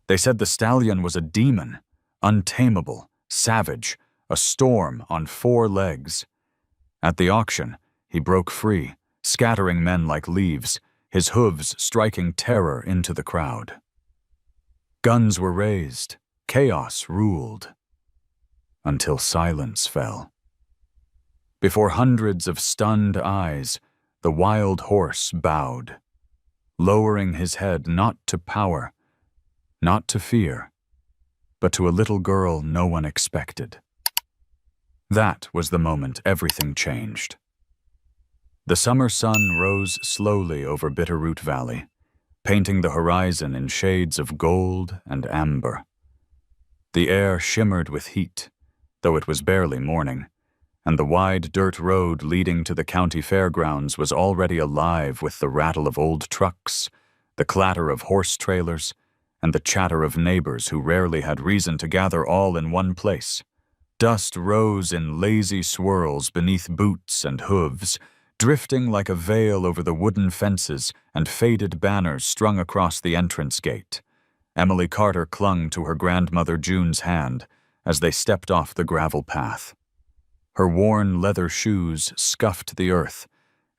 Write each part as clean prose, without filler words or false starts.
They said the stallion was a demon, untamable, savage, a storm on 4 legs. At the auction, he broke free, scattering men like leaves, his hooves striking terror into the crowd. Guns were raised, chaos ruled, until silence fell. Before hundreds of stunned eyes, the wild horse bowed, lowering his head not to power, not to fear, but to a little girl no one expected. That was the moment everything changed. The summer sun rose slowly over Bitterroot Valley, painting the horizon in shades of gold and amber. The air shimmered with heat, though it was barely morning, and the wide dirt road leading to the county fairgrounds was already alive with the rattle of old trucks, the clatter of horse trailers, and the chatter of neighbors who rarely had reason to gather all in one place. Dust rose in lazy swirls beneath boots and hooves, drifting like a veil over the wooden fences and faded banners strung across the entrance gate. Emily Carter clung to her grandmother June's hand as they stepped off the gravel path. Her worn leather shoes scuffed the earth,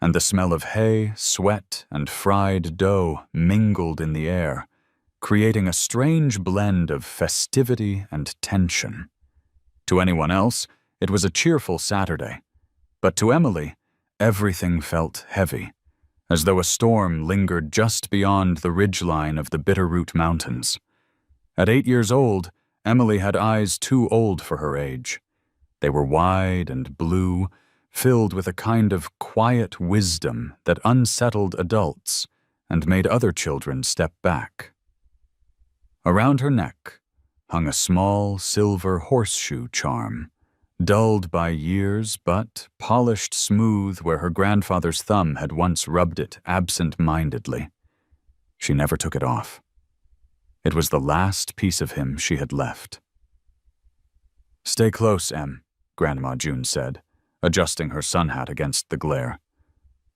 and the smell of hay, sweat, and fried dough mingled in the air, creating a strange blend of festivity and tension. To anyone else, it was a cheerful Saturday, but to Emily, everything felt heavy, as though a storm lingered just beyond the ridgeline of the Bitterroot Mountains. At 8 years old, Emily had eyes too old for her age. They were wide and blue, filled with a kind of quiet wisdom that unsettled adults and made other children step back. Around her neck hung a small silver horseshoe charm, dulled by years but polished smooth where her grandfather's thumb had once rubbed it absent-mindedly. She never took it off. It was the last piece of him she had left. "Stay close, Em," Grandma June said, adjusting her sun hat against the glare.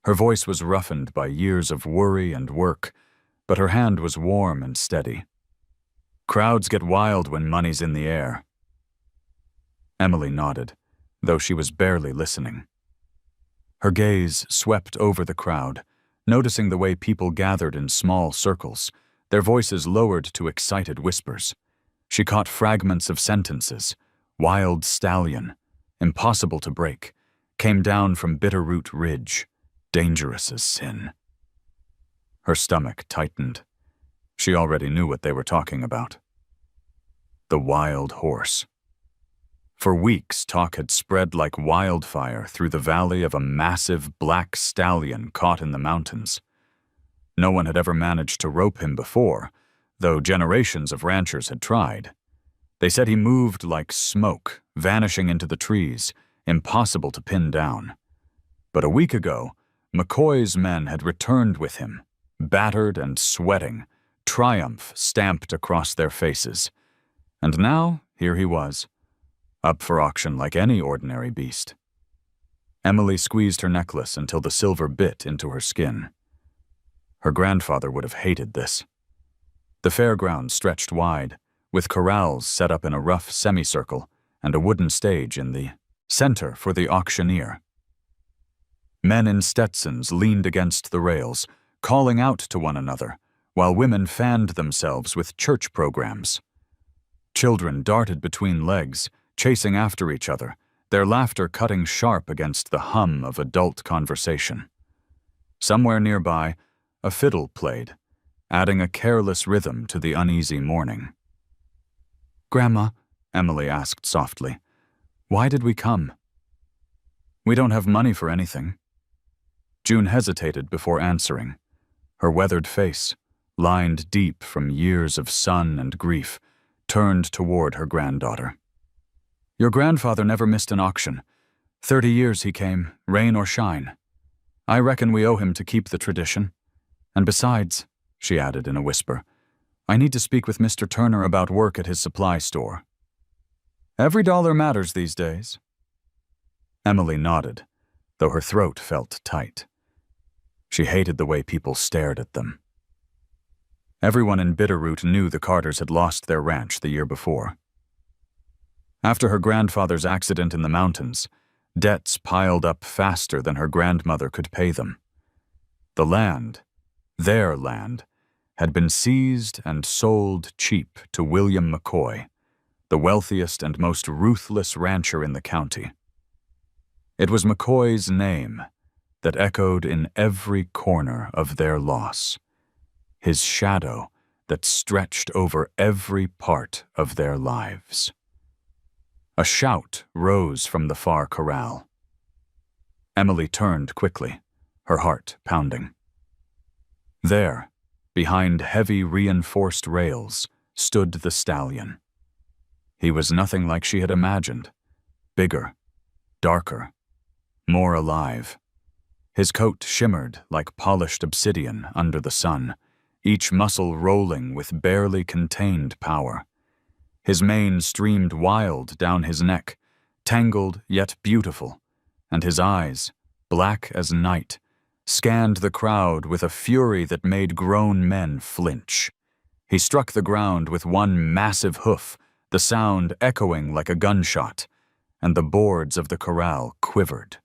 Her voice was roughened by years of worry and work, but her hand was warm and steady. "Crowds get wild when money's in the air." Emily nodded, though she was barely listening. Her gaze swept over the crowd, noticing the way people gathered in small circles, their voices lowered to excited whispers. She caught fragments of sentences: "wild stallion," "impossible to break," "came down from Bitterroot Ridge," "dangerous as sin." Her stomach tightened. She already knew what they were talking about. The wild horse. For weeks, talk had spread like wildfire through the valley of a massive black stallion caught in the mountains. No one had ever managed to rope him before, though generations of ranchers had tried. They said he moved like smoke, vanishing into the trees, impossible to pin down. But a week ago, McCoy's men had returned with him, battered and sweating, triumph stamped across their faces. And now, here he was, up for auction like any ordinary beast. Emily squeezed her necklace until the silver bit into her skin. Her grandfather would have hated this. The fairground stretched wide, with corrals set up in a rough semicircle and a wooden stage in the center for the auctioneer. Men in Stetsons leaned against the rails, calling out to one another, while women fanned themselves with church programs. Children darted between legs, chasing after each other, their laughter cutting sharp against the hum of adult conversation. Somewhere nearby, a fiddle played, adding a careless rhythm to the uneasy morning. "Grandma," Emily asked softly, "why did we come?" "We don't have money for anything." June hesitated before answering. Her weathered face, lined deep from years of sun and grief, turned toward her granddaughter. "Your grandfather never missed an auction. 30 years he came, rain or shine. I reckon we owe him to keep the tradition. And besides," she added in a whisper, "I need to speak with Mr. Turner about work at his supply store." "Every dollar matters these days." Emily nodded, though her throat felt tight. She hated the way people stared at them. Everyone in Bitterroot knew the Carters had lost their ranch the year before. After her grandfather's accident in the mountains, debts piled up faster than her grandmother could pay them. The land, their land, had been seized and sold cheap to William McCoy, the wealthiest and most ruthless rancher in the county. It was McCoy's name that echoed in every corner of their loss, his shadow that stretched over every part of their lives. A shout rose from the far corral. Emily turned quickly, her heart pounding. There, behind heavy reinforced rails, stood the stallion. He was nothing like she had imagined. Bigger, darker, more alive. His coat shimmered like polished obsidian under the sun, each muscle rolling with barely contained power. His mane streamed wild down his neck, tangled yet beautiful, and his eyes, black as night, scanned the crowd with a fury that made grown men flinch. He struck the ground with one massive hoof, the sound echoing like a gunshot, and the boards of the corral quivered.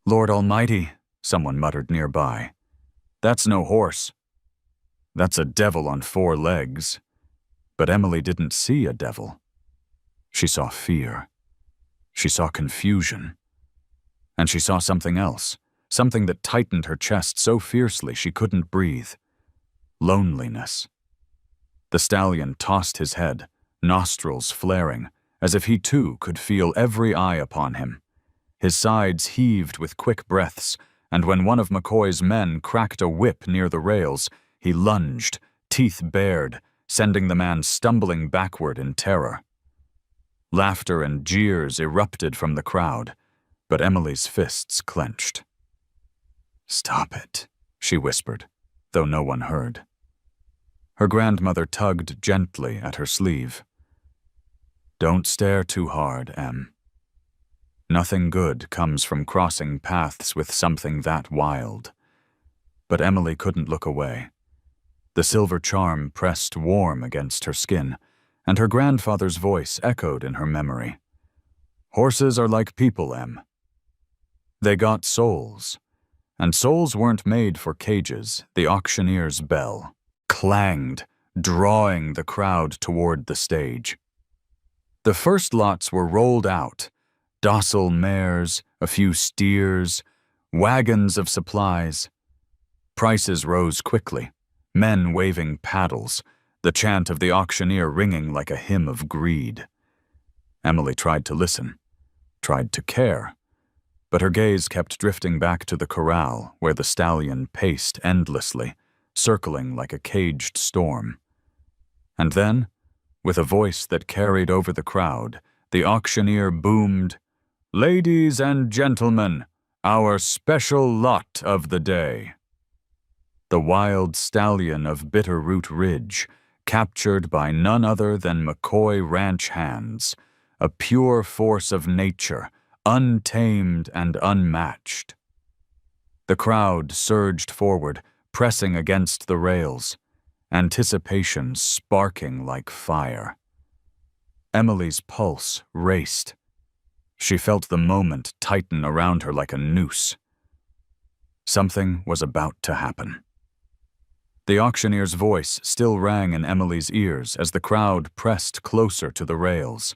"Lord Almighty," someone muttered nearby. "That's no horse. That's a devil on 4 legs." But Emily didn't see a devil. She saw fear. She saw confusion. And she saw something else, something that tightened her chest so fiercely she couldn't breathe. Loneliness. The stallion tossed his head, nostrils flaring, as if he too could feel every eye upon him. His sides heaved with quick breaths, and when one of McCoy's men cracked a whip near the rails, he lunged, teeth bared, sending the man stumbling backward in terror. Laughter and jeers erupted from the crowd, but Emily's fists clenched. "Stop it," she whispered, though no one heard. Her grandmother tugged gently at her sleeve. "Don't stare too hard, Em. Nothing good comes from crossing paths with something that wild." But Emily couldn't look away. The silver charm pressed warm against her skin, and her grandfather's voice echoed in her memory. "Horses are like people, Em. They got souls, and souls weren't made for cages." The auctioneer's bell clanged, drawing the crowd toward the stage. The first lots were rolled out, docile mares, a few steers, wagons of supplies. Prices rose quickly, men waving paddles, the chant of the auctioneer ringing like a hymn of greed. Emily tried to listen, tried to care, but her gaze kept drifting back to the corral where the stallion paced endlessly, circling like a caged storm. And then, with a voice that carried over the crowd, the auctioneer boomed, "Ladies and gentlemen, our special lot of the day." The wild stallion of Bitterroot Ridge, captured by none other than McCoy ranch hands, a pure force of nature, untamed and unmatched. The crowd surged forward, pressing against the rails, anticipation sparking like fire. Emily's pulse raced. She felt the moment tighten around her like a noose. Something was about to happen. The auctioneer's voice still rang in Emily's ears as the crowd pressed closer to the rails.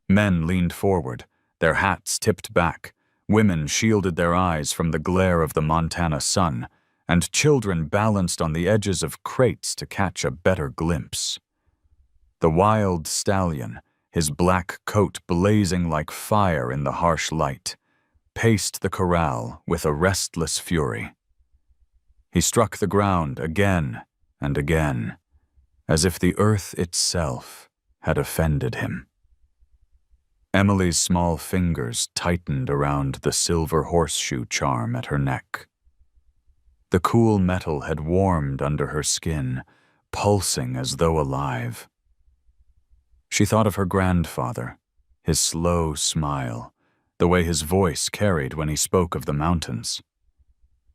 Men leaned forward, their hats tipped back, women shielded their eyes from the glare of the Montana sun, and children balanced on the edges of crates to catch a better glimpse. The wild stallion, his black coat blazing like fire in the harsh light, paced the corral with a restless fury. He struck the ground again and again, as if the earth itself had offended him. Emily's small fingers tightened around the silver horseshoe charm at her neck. The cool metal had warmed under her skin, pulsing as though alive. She thought of her grandfather, his slow smile, the way his voice carried when he spoke of the mountains.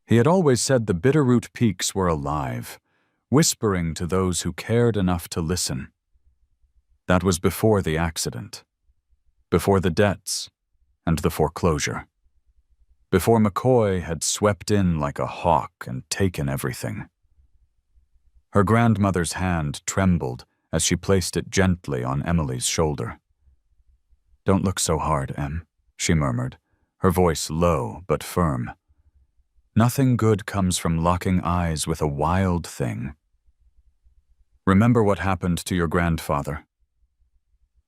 He had always said the Bitterroot Peaks were alive, whispering to those who cared enough to listen. That was before the accident, before the debts and the foreclosure, before McCoy had swept in like a hawk and taken everything. Her grandmother's hand trembled as she placed it gently on Emily's shoulder. "Don't look so hard, Em," she murmured, her voice low but firm. "Nothing good comes from locking eyes with a wild thing. Remember what happened to your grandfather?"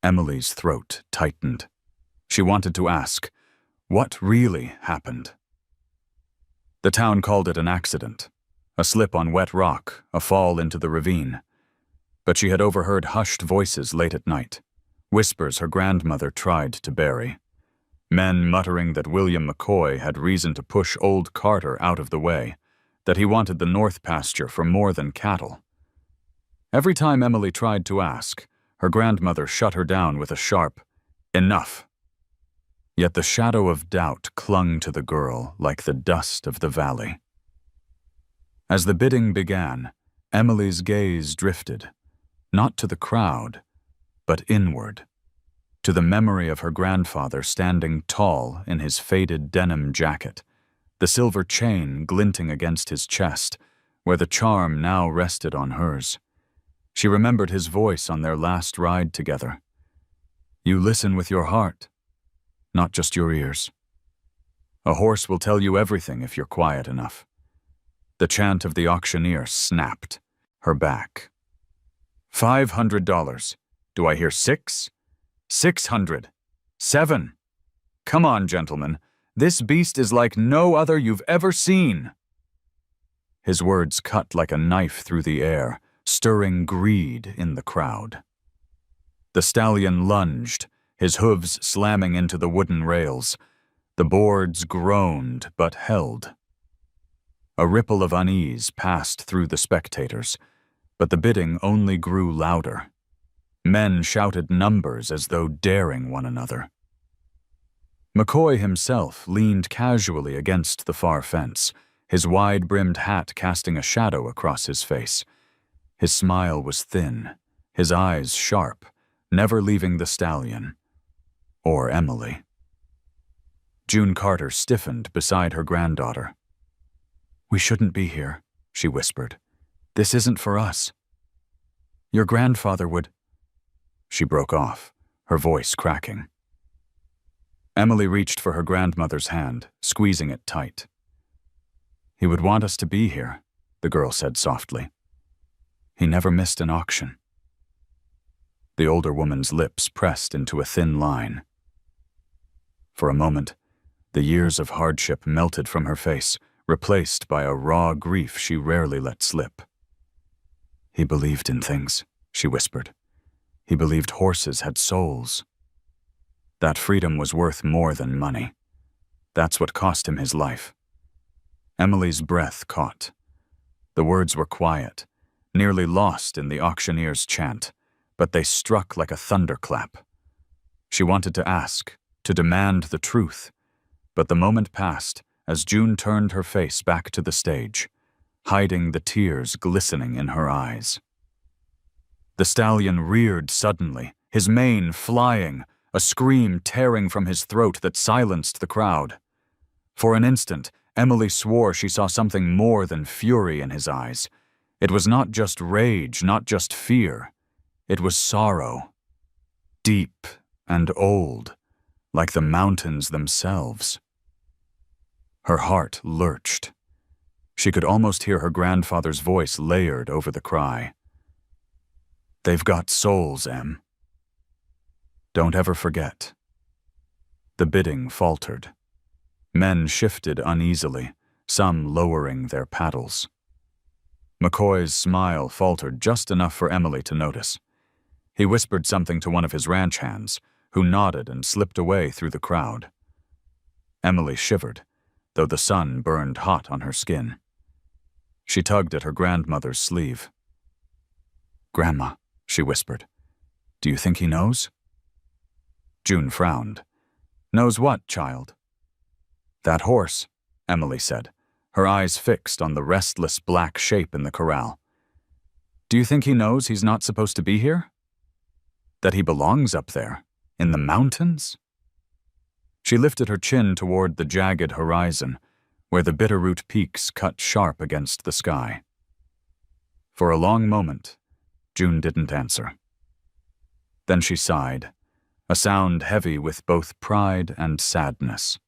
Emily's throat tightened. She wanted to ask, what really happened? The town called it an accident, a slip on wet rock, a fall into the ravine. But she had overheard hushed voices late at night, whispers her grandmother tried to bury. Men muttering that William McCoy had reason to push old Carter out of the way, that he wanted the north pasture for more than cattle. Every time Emily tried to ask, her grandmother shut her down with a sharp, "Enough." Yet the shadow of doubt clung to the girl like the dust of the valley. As the bidding began, Emily's gaze drifted, not to the crowd, but inward, to the memory of her grandfather standing tall in his faded denim jacket, the silver chain glinting against his chest, where the charm now rested on hers. She remembered his voice on their last ride together. "You listen with your heart, not just your ears. A horse will tell you everything if you're quiet enough." The chant of the auctioneer snapped her back. $500. Do I hear 6? 600. 7. Come on, gentlemen. This beast is like no other you've ever seen. His words cut like a knife through the air, stirring greed in the crowd. The stallion lunged, his hooves slamming into the wooden rails. The boards groaned but held. A ripple of unease passed through the spectators, but the bidding only grew louder. Men shouted numbers as though daring one another. McCoy himself leaned casually against the far fence, his wide-brimmed hat casting a shadow across his face. His smile was thin, his eyes sharp, never leaving the stallion. Or Emily. June Carter stiffened beside her granddaughter. "We shouldn't be here," she whispered. "This isn't for us. Your grandfather would—" She broke off, her voice cracking. Emily reached for her grandmother's hand, squeezing it tight. "He would want us to be here," the girl said softly. "He never missed an auction." The older woman's lips pressed into a thin line. For a moment, the years of hardship melted from her face, replaced by a raw grief she rarely let slip. "He believed in things," she whispered. "He believed horses had souls. That freedom was worth more than money. That's what cost him his life." Emily's breath caught. The words were quiet, nearly lost in the auctioneer's chant, but they struck like a thunderclap. She wanted to ask, to demand the truth, but the moment passed as June turned her face back to the stage, hiding the tears glistening in her eyes. The stallion reared suddenly, his mane flying, a scream tearing from his throat that silenced the crowd. For an instant, Emily swore she saw something more than fury in his eyes. It was not just rage, not just fear. It was sorrow. Deep and old, like the mountains themselves. Her heart lurched. She could almost hear her grandfather's voice layered over the cry. "They've got souls, Em. Don't ever forget." The bidding faltered. Men shifted uneasily, some lowering their paddles. McCoy's smile faltered just enough for Emily to notice. He whispered something to one of his ranch hands, who nodded and slipped away through the crowd. Emily shivered, though the sun burned hot on her skin. She tugged at her grandmother's sleeve. "Grandma," she whispered, "do you think he knows?" June frowned. "Knows what, child?" "That horse," Emily said, her eyes fixed on the restless black shape in the corral. Do you think he knows he's not supposed to be here? That he belongs up there, in the mountains? She lifted her chin toward the jagged horizon, where the bitterroot peaks cut sharp against the sky. For a long moment, June didn't answer. Then she sighed, a sound heavy with both pride and sadness.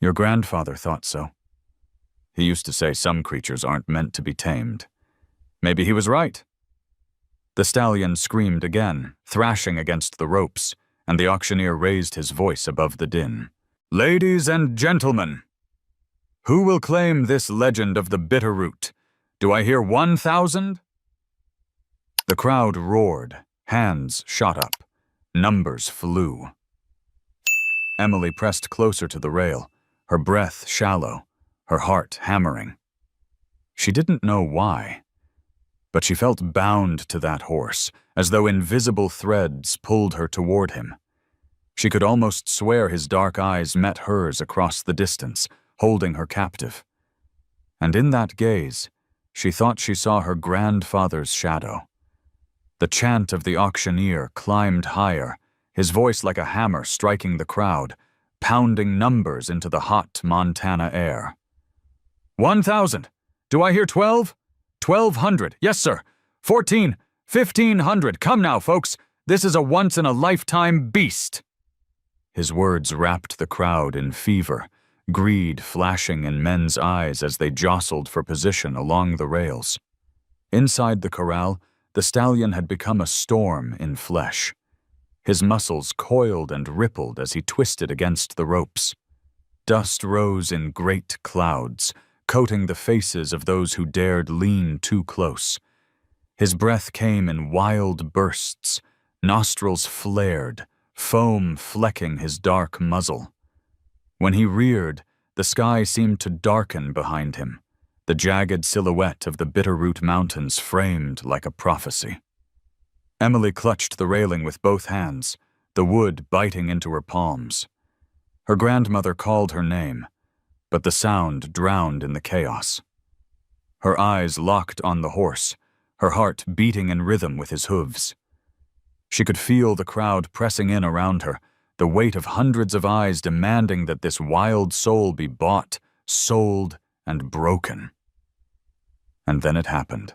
Your grandfather thought so. He used to say some creatures aren't meant to be tamed. Maybe he was right. The stallion screamed again, thrashing against the ropes, and the auctioneer raised his voice above the din. Ladies and gentlemen, who will claim this legend of the bitterroot? Do I hear 1,000? The crowd roared, hands shot up, numbers flew. Emily pressed closer to the rail, her breath shallow, her heart hammering. She didn't know why, but she felt bound to that horse, as though invisible threads pulled her toward him. She could almost swear his dark eyes met hers across the distance, holding her captive. And in that gaze, she thought she saw her grandfather's shadow. The chant of the auctioneer climbed higher, his voice like a hammer striking the crowd, pounding numbers into the hot Montana air. 1,000! Do I hear 12? 1,200, yes sir. 14, 1,500, come now folks, this is a once-in-a-lifetime beast. His words wrapped the crowd in fever, greed flashing in men's eyes as they jostled for position along the rails. Inside the corral, the stallion had become a storm in flesh. His muscles coiled and rippled as he twisted against the ropes. Dust rose in great clouds, coating the faces of those who dared lean too close. His breath came in wild bursts, nostrils flared, foam flecking his dark muzzle. When he reared, the sky seemed to darken behind him, the jagged silhouette of the Bitterroot Mountains framed like a prophecy. Emily clutched the railing with both hands, the wood biting into her palms. Her grandmother called her name, but the sound drowned in the chaos. Her eyes locked on the horse, her heart beating in rhythm with his hooves. She could feel the crowd pressing in around her, the weight of hundreds of eyes demanding that this wild soul be bought, sold, and broken. And then it happened.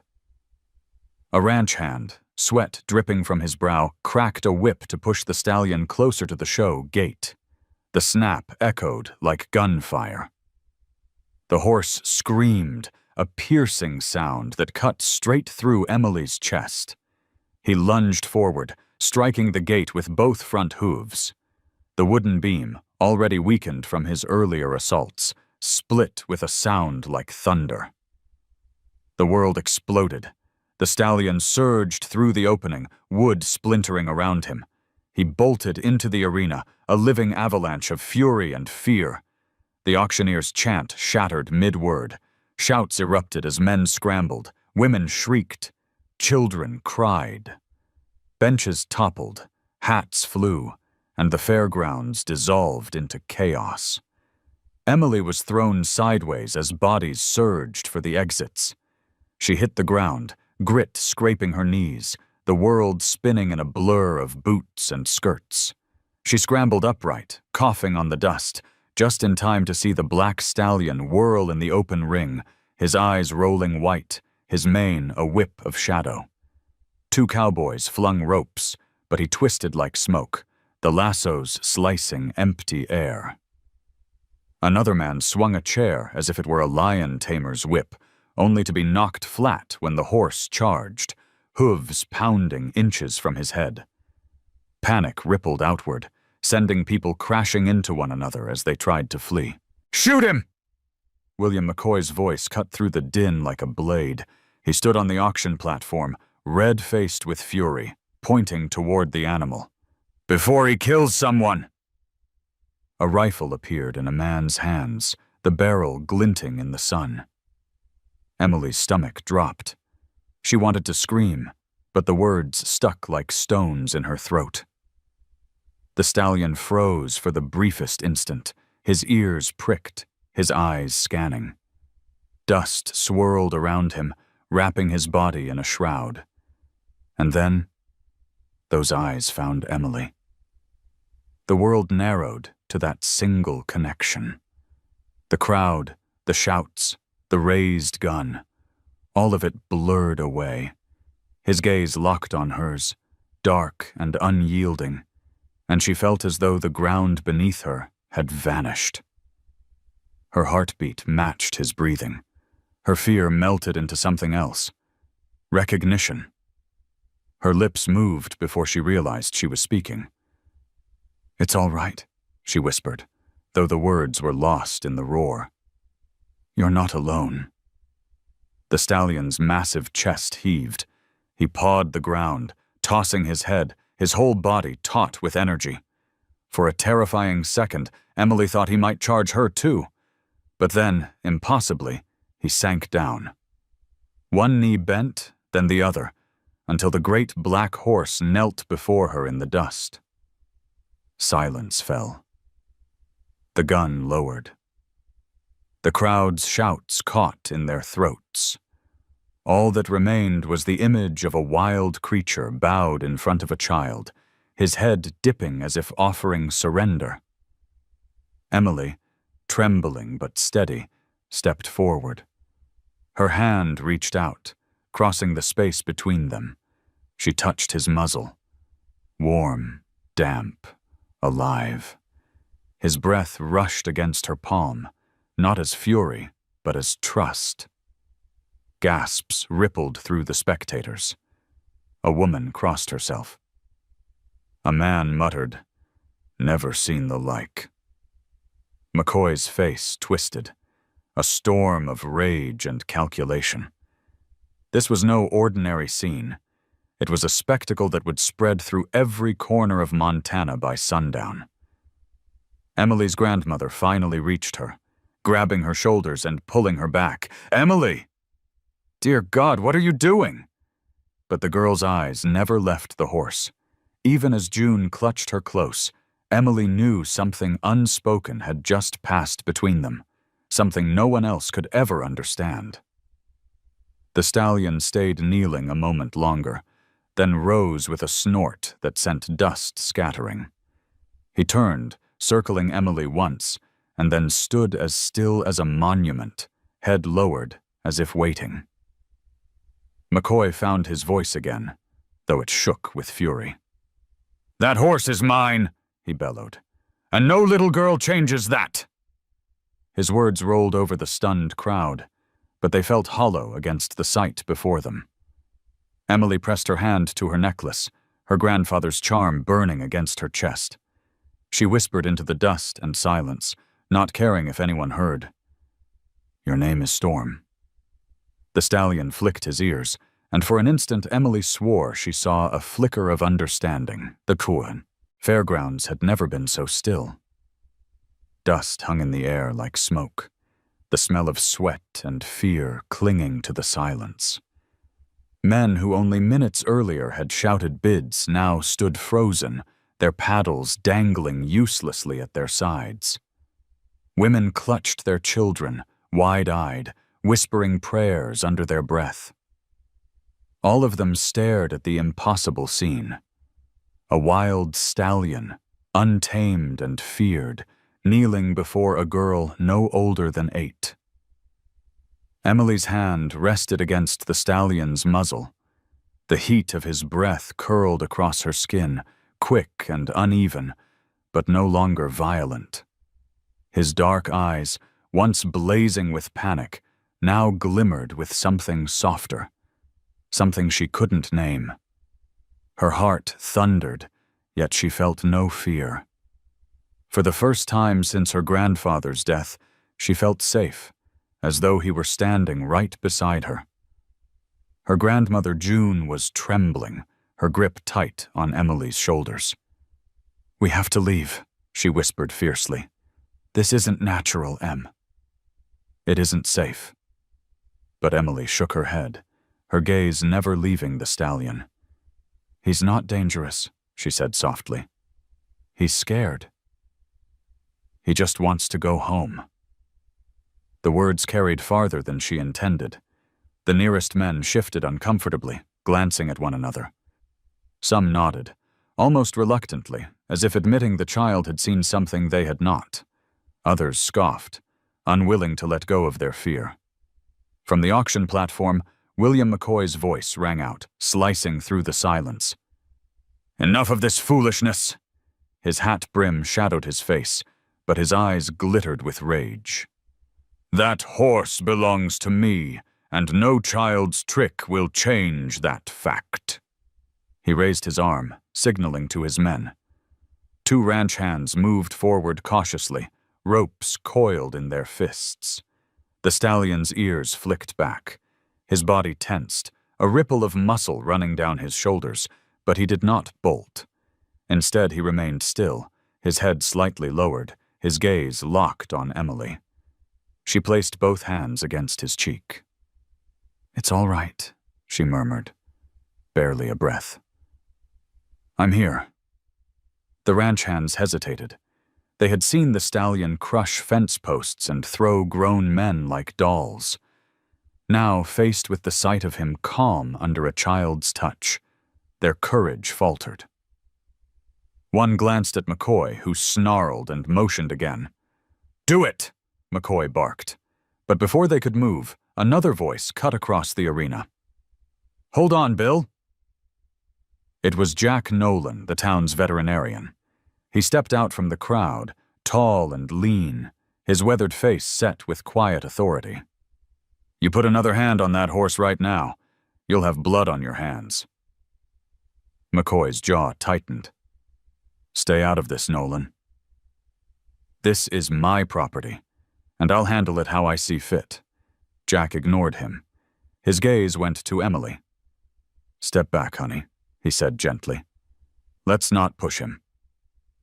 A ranch hand, sweat dripping from his brow, cracked a whip to push the stallion closer to the show gate. The snap echoed like gunfire. The horse screamed, a piercing sound that cut straight through Emily's chest. He lunged forward, striking the gate with both front hooves. The wooden beam, already weakened from his earlier assaults, split with a sound like thunder. The world exploded. The stallion surged through the opening, wood splintering around him. He bolted into the arena, a living avalanche of fury and fear. The auctioneer's chant shattered mid-word. Shouts erupted as men scrambled, women shrieked, children cried. Benches toppled, hats flew, and the fairgrounds dissolved into chaos. Emily was thrown sideways as bodies surged for the exits. She hit the ground, grit scraping her knees, the world spinning in a blur of boots and skirts. She scrambled upright, coughing on the dust, just in time to see the black stallion whirl in the open ring, his eyes rolling white, his mane a whip of shadow. Two cowboys flung ropes, but he twisted like smoke, the lassos slicing empty air. Another man swung a chair as if it were a lion tamer's whip, only to be knocked flat when the horse charged, hooves pounding inches from his head. Panic rippled outward, sending people crashing into one another as they tried to flee. "Shoot him!" William McCoy's voice cut through the din like a blade. He stood on the auction platform, red-faced with fury, pointing toward the animal. "Before he kills someone!" A rifle appeared in a man's hands, the barrel glinting in the sun. Emily's stomach dropped. She wanted to scream, but the words stuck like stones in her throat. The stallion froze for the briefest instant, his ears pricked, his eyes scanning. Dust swirled around him, wrapping his body in a shroud. And then, those eyes found Emily. The world narrowed to that single connection. The crowd, the shouts, the raised gun, all of it blurred away. His gaze locked on hers, dark and unyielding, and she felt as though the ground beneath her had vanished. Her heartbeat matched his breathing. Her fear melted into something else. Recognition. Her lips moved before she realized she was speaking. "It's all right," she whispered, though the words were lost in the roar. "You're not alone." The stallion's massive chest heaved. He pawed the ground, tossing his head, his whole body taut with energy. For a terrifying second, Emily thought he might charge her too. But then, impossibly, he sank down. One knee bent, then the other, until the great black horse knelt before her in the dust. Silence fell. The gun lowered. The crowd's shouts caught in their throats. All that remained was the image of a wild creature bowed in front of a child, his head dipping as if offering surrender. Emily, trembling but steady, stepped forward. Her hand reached out, crossing the space between them. She touched his muzzle. Warm, damp, alive. His breath rushed against her palm, not as fury, but as trust. Gasps rippled through the spectators. A woman crossed herself. A man muttered, "Never seen the like." McCoy's face twisted, a storm of rage and calculation. This was no ordinary scene. It was a spectacle that would spread through every corner of Montana by sundown. Emily's grandmother finally reached her, grabbing her shoulders and pulling her back. "Emily! Dear God, what are you doing?" But the girl's eyes never left the horse. Even as June clutched her close, Emily knew something unspoken had just passed between them, something no one else could ever understand. The stallion stayed kneeling a moment longer, then rose with a snort that sent dust scattering. He turned, circling Emily once, and then stood as still as a monument, head lowered, as if waiting. McCoy found his voice again, though it shook with fury. "That horse is mine," he bellowed, "and no little girl changes that." His words rolled over the stunned crowd, but they felt hollow against the sight before them. Emily pressed her hand to her necklace, her grandfather's charm burning against her chest. She whispered into the dust and silence, not caring if anyone heard. "Your name is Storm." The stallion flicked his ears, and for an instant Emily swore she saw a flicker of understanding. The Kuan fairgrounds had never been so still. Dust hung in the air like smoke, the smell of sweat and fear clinging to the silence. Men who only minutes earlier had shouted bids now stood frozen, their paddles dangling uselessly at their sides. Women clutched their children, wide-eyed, whispering prayers under their breath. All of them stared at the impossible scene. A wild stallion, untamed and feared, kneeling before a girl no older than 8. Emily's hand rested against the stallion's muzzle. The heat of his breath curled across her skin, quick and uneven, but no longer violent. His dark eyes, once blazing with panic, now glimmered with something softer, something she couldn't name. Her heart thundered, yet she felt no fear. For the first time since her grandfather's death, she felt safe, as though he were standing right beside her. Her grandmother June was trembling, her grip tight on Emily's shoulders. "We have to leave," she whispered fiercely. "This isn't natural, Em." "It isn't safe." But Emily shook her head, her gaze never leaving the stallion. "He's not dangerous," she said softly. "He's scared. He just wants to go home." The words carried farther than she intended. The nearest men shifted uncomfortably, glancing at one another. Some nodded, almost reluctantly, as if admitting the child had seen something they had not. Others scoffed, unwilling to let go of their fear. From the auction platform, William McCoy's voice rang out, slicing through the silence. "Enough of this foolishness!" His hat brim shadowed his face, but his eyes glittered with rage. "That horse belongs to me, and no child's trick will change that fact." He raised his arm, signaling to his men. Two ranch hands moved forward cautiously, ropes coiled in their fists. The stallion's ears flicked back. His body tensed, a ripple of muscle running down his shoulders, but he did not bolt. Instead, he remained still, his head slightly lowered, his gaze locked on Emily. She placed both hands against his cheek. "It's all right," she murmured, barely a breath. "I'm here." The ranch hands hesitated. They had seen the stallion crush fence posts and throw grown men like dolls. Now, faced with the sight of him calm under a child's touch, their courage faltered. One glanced at McCoy, who snarled and motioned again. "Do it!" McCoy barked. But before they could move, another voice cut across the arena. "Hold on, Bill." It was Jack Nolan, the town's veterinarian. He stepped out from the crowd, tall and lean, his weathered face set with quiet authority. "You put another hand on that horse right now, you'll have blood on your hands." McCoy's jaw tightened. "Stay out of this, Nolan. This is my property, and I'll handle it how I see fit." Jack ignored him. His gaze went to Emily. "Step back, honey," he said gently. "Let's not push him."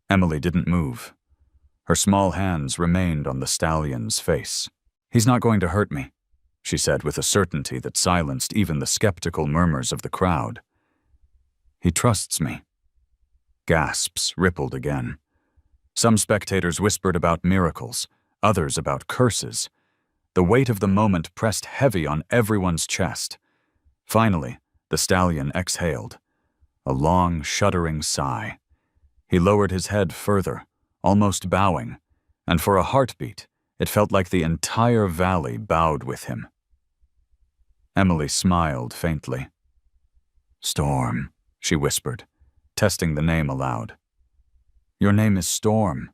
Emily didn't move. Her small hands remained on the stallion's face. "He's not going to hurt me," she said with a certainty that silenced even the skeptical murmurs of the crowd. "He trusts me." Gasps rippled again. Some spectators whispered about miracles, others about curses. The weight of the moment pressed heavy on everyone's chest. Finally, the stallion exhaled. A long, shuddering sigh. He lowered his head further, almost bowing, and for a heartbeat, it felt like the entire valley bowed with him. Emily smiled faintly. "Storm," she whispered, testing the name aloud. "Your name is Storm."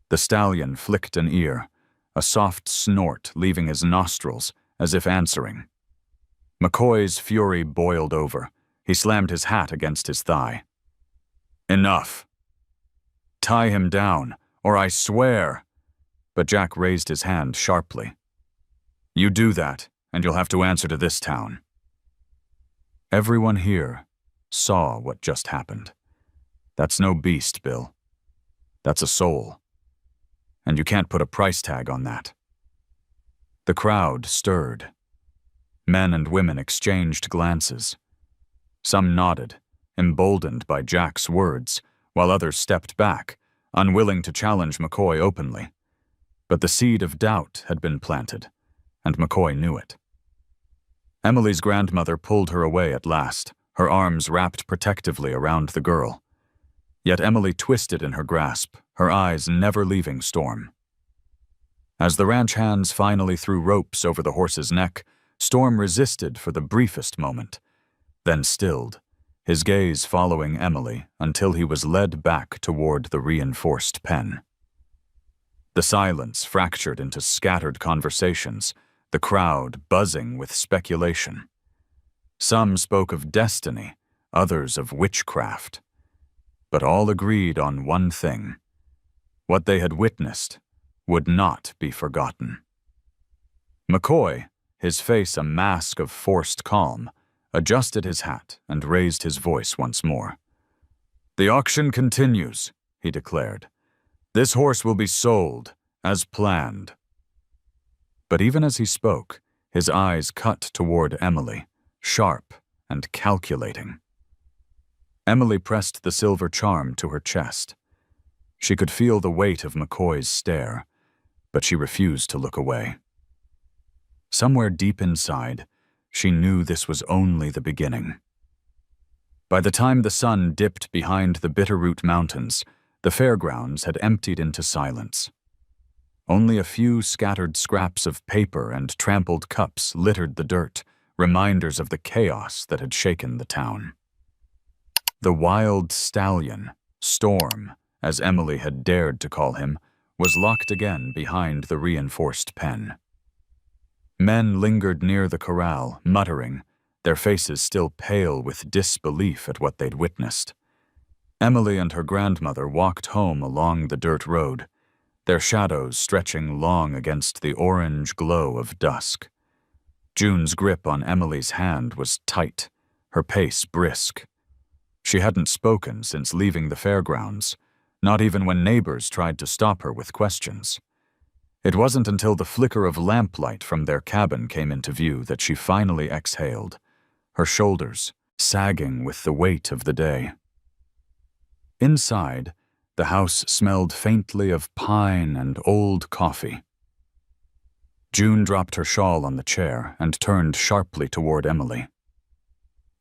The stallion flicked an ear, a soft snort leaving his nostrils as if answering. McCoy's fury boiled over. He slammed his hat against his thigh. "Enough. Tie him down, or I swear." But Jack raised his hand sharply. "You do that, and you'll have to answer to this town." Everyone here saw what just happened. That's no beast, Bill. That's a soul. And you can't put a price tag on that. The crowd stirred. Men and women exchanged glances. Some nodded, emboldened by Jack's words, while others stepped back, unwilling to challenge McCoy openly. But the seed of doubt had been planted, and McCoy knew it. Emily's grandmother pulled her away at last, her arms wrapped protectively around the girl. Yet Emily twisted in her grasp, her eyes never leaving Storm. As the ranch hands finally threw ropes over the horse's neck, Storm resisted for the briefest moment, then stilled, his gaze following Emily until he was led back toward the reinforced pen. The silence fractured into scattered conversations, the crowd buzzing with speculation. Some spoke of destiny, others of witchcraft. But all agreed on one thing. What they had witnessed would not be forgotten. McCoy, his face a mask of forced calm, adjusted his hat and raised his voice once more. "The auction continues," he declared. "This horse will be sold, as planned." But even as he spoke, his eyes cut toward Emily, sharp and calculating. Emily pressed the silver charm to her chest. She could feel the weight of McCoy's stare, but she refused to look away. Somewhere deep inside, she knew this was only the beginning. By the time the sun dipped behind the Bitterroot Mountains, the fairgrounds had emptied into silence. Only a few scattered scraps of paper and trampled cups littered the dirt, reminders of the chaos that had shaken the town. The wild stallion, Storm, as Emily had dared to call him, was locked again behind the reinforced pen. Men lingered near the corral, muttering, their faces still pale with disbelief at what they'd witnessed. Emily and her grandmother walked home along the dirt road, their shadows stretching long against the orange glow of dusk. June's grip on Emily's hand was tight, her pace brisk. She hadn't spoken since leaving the fairgrounds, not even when neighbors tried to stop her with questions. It wasn't until the flicker of lamplight from their cabin came into view that she finally exhaled, her shoulders sagging with the weight of the day. Inside, the house smelled faintly of pine and old coffee. June dropped her shawl on the chair and turned sharply toward Emily.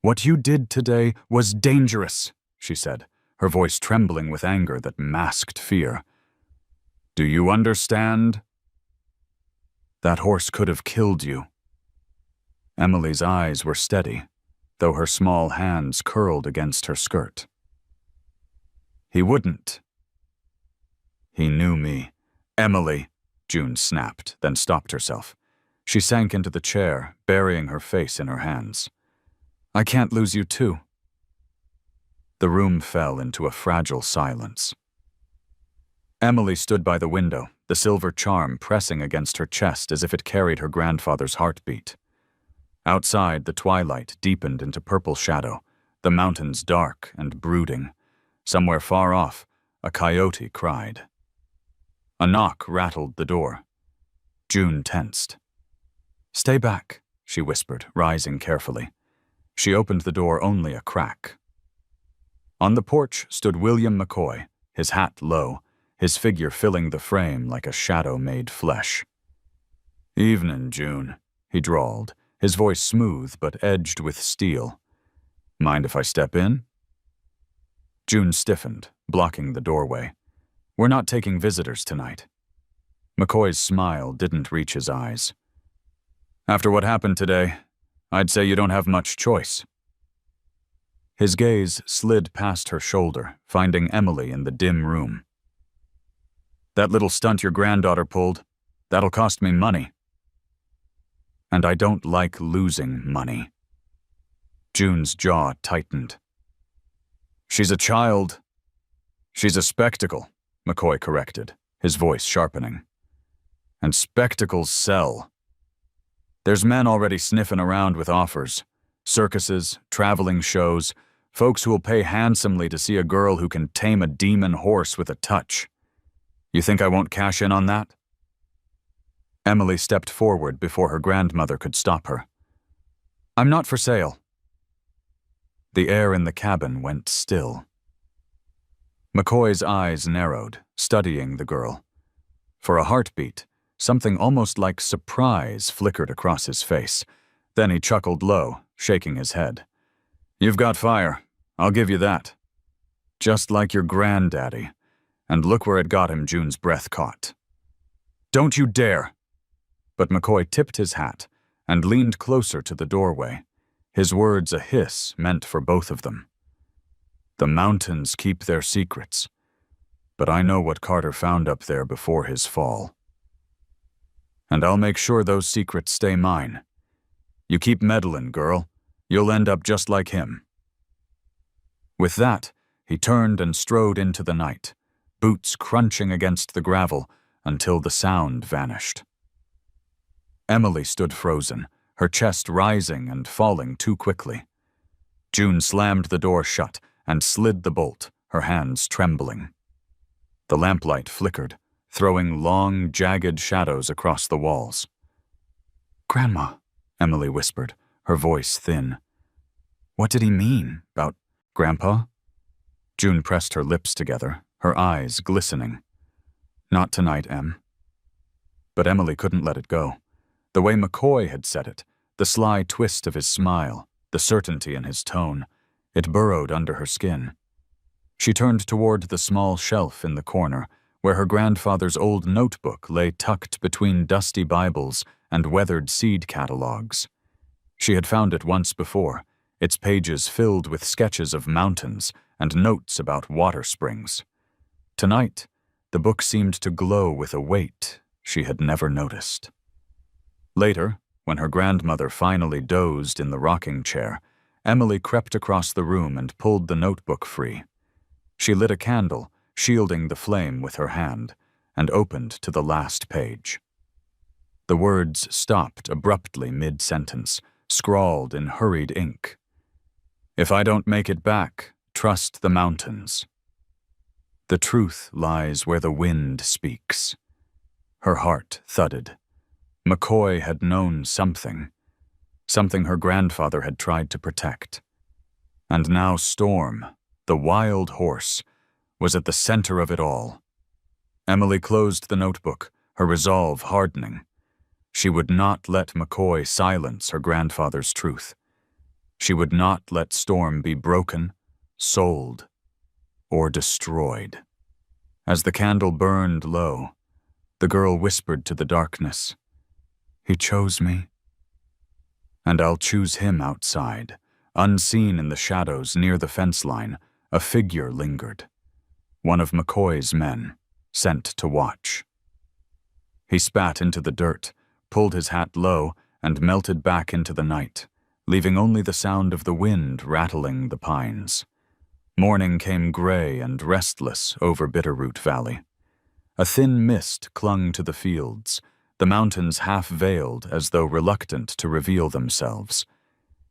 "What you did today was dangerous," she said, her voice trembling with anger that masked fear. "Do you understand? That horse could have killed you." Emily's eyes were steady, though her small hands curled against her skirt. "He wouldn't." "He knew me." "Emily," June snapped, then stopped herself. She sank into the chair, burying her face in her hands. "I can't lose you too." The room fell into a fragile silence. Emily stood by the window, the silver charm pressing against her chest as if it carried her grandfather's heartbeat. Outside, the twilight deepened into purple shadow, the mountains dark and brooding. Somewhere far off, a coyote cried. A knock rattled the door. June tensed. "Stay back," she whispered, rising carefully. She opened the door only a crack. On the porch stood William McCoy, his hat low, his figure filling the frame like a shadow made flesh. "Evenin', June," he drawled, his voice smooth but edged with steel. "Mind if I step in?" June stiffened, blocking the doorway. "We're not taking visitors tonight." McCoy's smile didn't reach his eyes. "After what happened today, I'd say you don't have much choice." His gaze slid past her shoulder, finding Emily in the dim room. "That little stunt your granddaughter pulled, that'll cost me money. And I don't like losing money." June's jaw tightened. "She's a child." "She's a spectacle," McCoy corrected, his voice sharpening. "And spectacles sell. There's men already sniffing around with offers. Circuses, traveling shows, folks who will pay handsomely to see a girl who can tame a demon horse with a touch. You think I won't cash in on that?" Emily stepped forward before her grandmother could stop her. "I'm not for sale." The air in the cabin went still. McCoy's eyes narrowed, studying the girl. For a heartbeat, something almost like surprise flickered across his face. Then he chuckled low, shaking his head. "You've got fire, I'll give you that. Just like your granddaddy." And look where it got him, June's breath caught. "Don't you dare!" But McCoy tipped his hat and leaned closer to the doorway, his words a hiss meant for both of them. "The mountains keep their secrets, but I know what Carter found up there before his fall. And I'll make sure those secrets stay mine. You keep meddling, girl, you'll end up just like him." With that, he turned and strode into the night, boots crunching against the gravel until the sound vanished. Emily stood frozen, her chest rising and falling too quickly. June slammed the door shut and slid the bolt, her hands trembling. The lamplight flickered, throwing long, jagged shadows across the walls. "Grandma," Emily whispered, her voice thin. "What did he mean about Grandpa?" June pressed her lips together, her eyes glistening. "Not tonight, Em." But Emily couldn't let it go. The way McCoy had said it, the sly twist of his smile, the certainty in his tone, it burrowed under her skin. She turned toward the small shelf in the corner, where her grandfather's old notebook lay tucked between dusty Bibles and weathered seed catalogs. She had found it once before, its pages filled with sketches of mountains and notes about water springs. Tonight, the book seemed to glow with a weight she had never noticed. Later, when her grandmother finally dozed in the rocking chair, Emily crept across the room and pulled the notebook free. She lit a candle, shielding the flame with her hand, and opened to the last page. The words stopped abruptly mid-sentence, scrawled in hurried ink. "If I don't make it back, trust the mountains. The truth lies where the wind speaks." Her heart thudded. McCoy had known something her grandfather had tried to protect. And now Storm, the wild horse, was at the center of it all. Emily closed the notebook, her resolve hardening. She would not let McCoy silence her grandfather's truth. She would not let Storm be broken, sold, or destroyed. As the candle burned low, the girl whispered to the darkness, "He chose me, and I'll choose him outside." Unseen in the shadows near the fence line, a figure lingered. One of McCoy's men, sent to watch. He spat into the dirt, pulled his hat low, and melted back into the night, leaving only the sound of the wind rattling the pines. Morning came gray and restless over Bitterroot Valley. A thin mist clung to the fields, the mountains half-veiled as though reluctant to reveal themselves.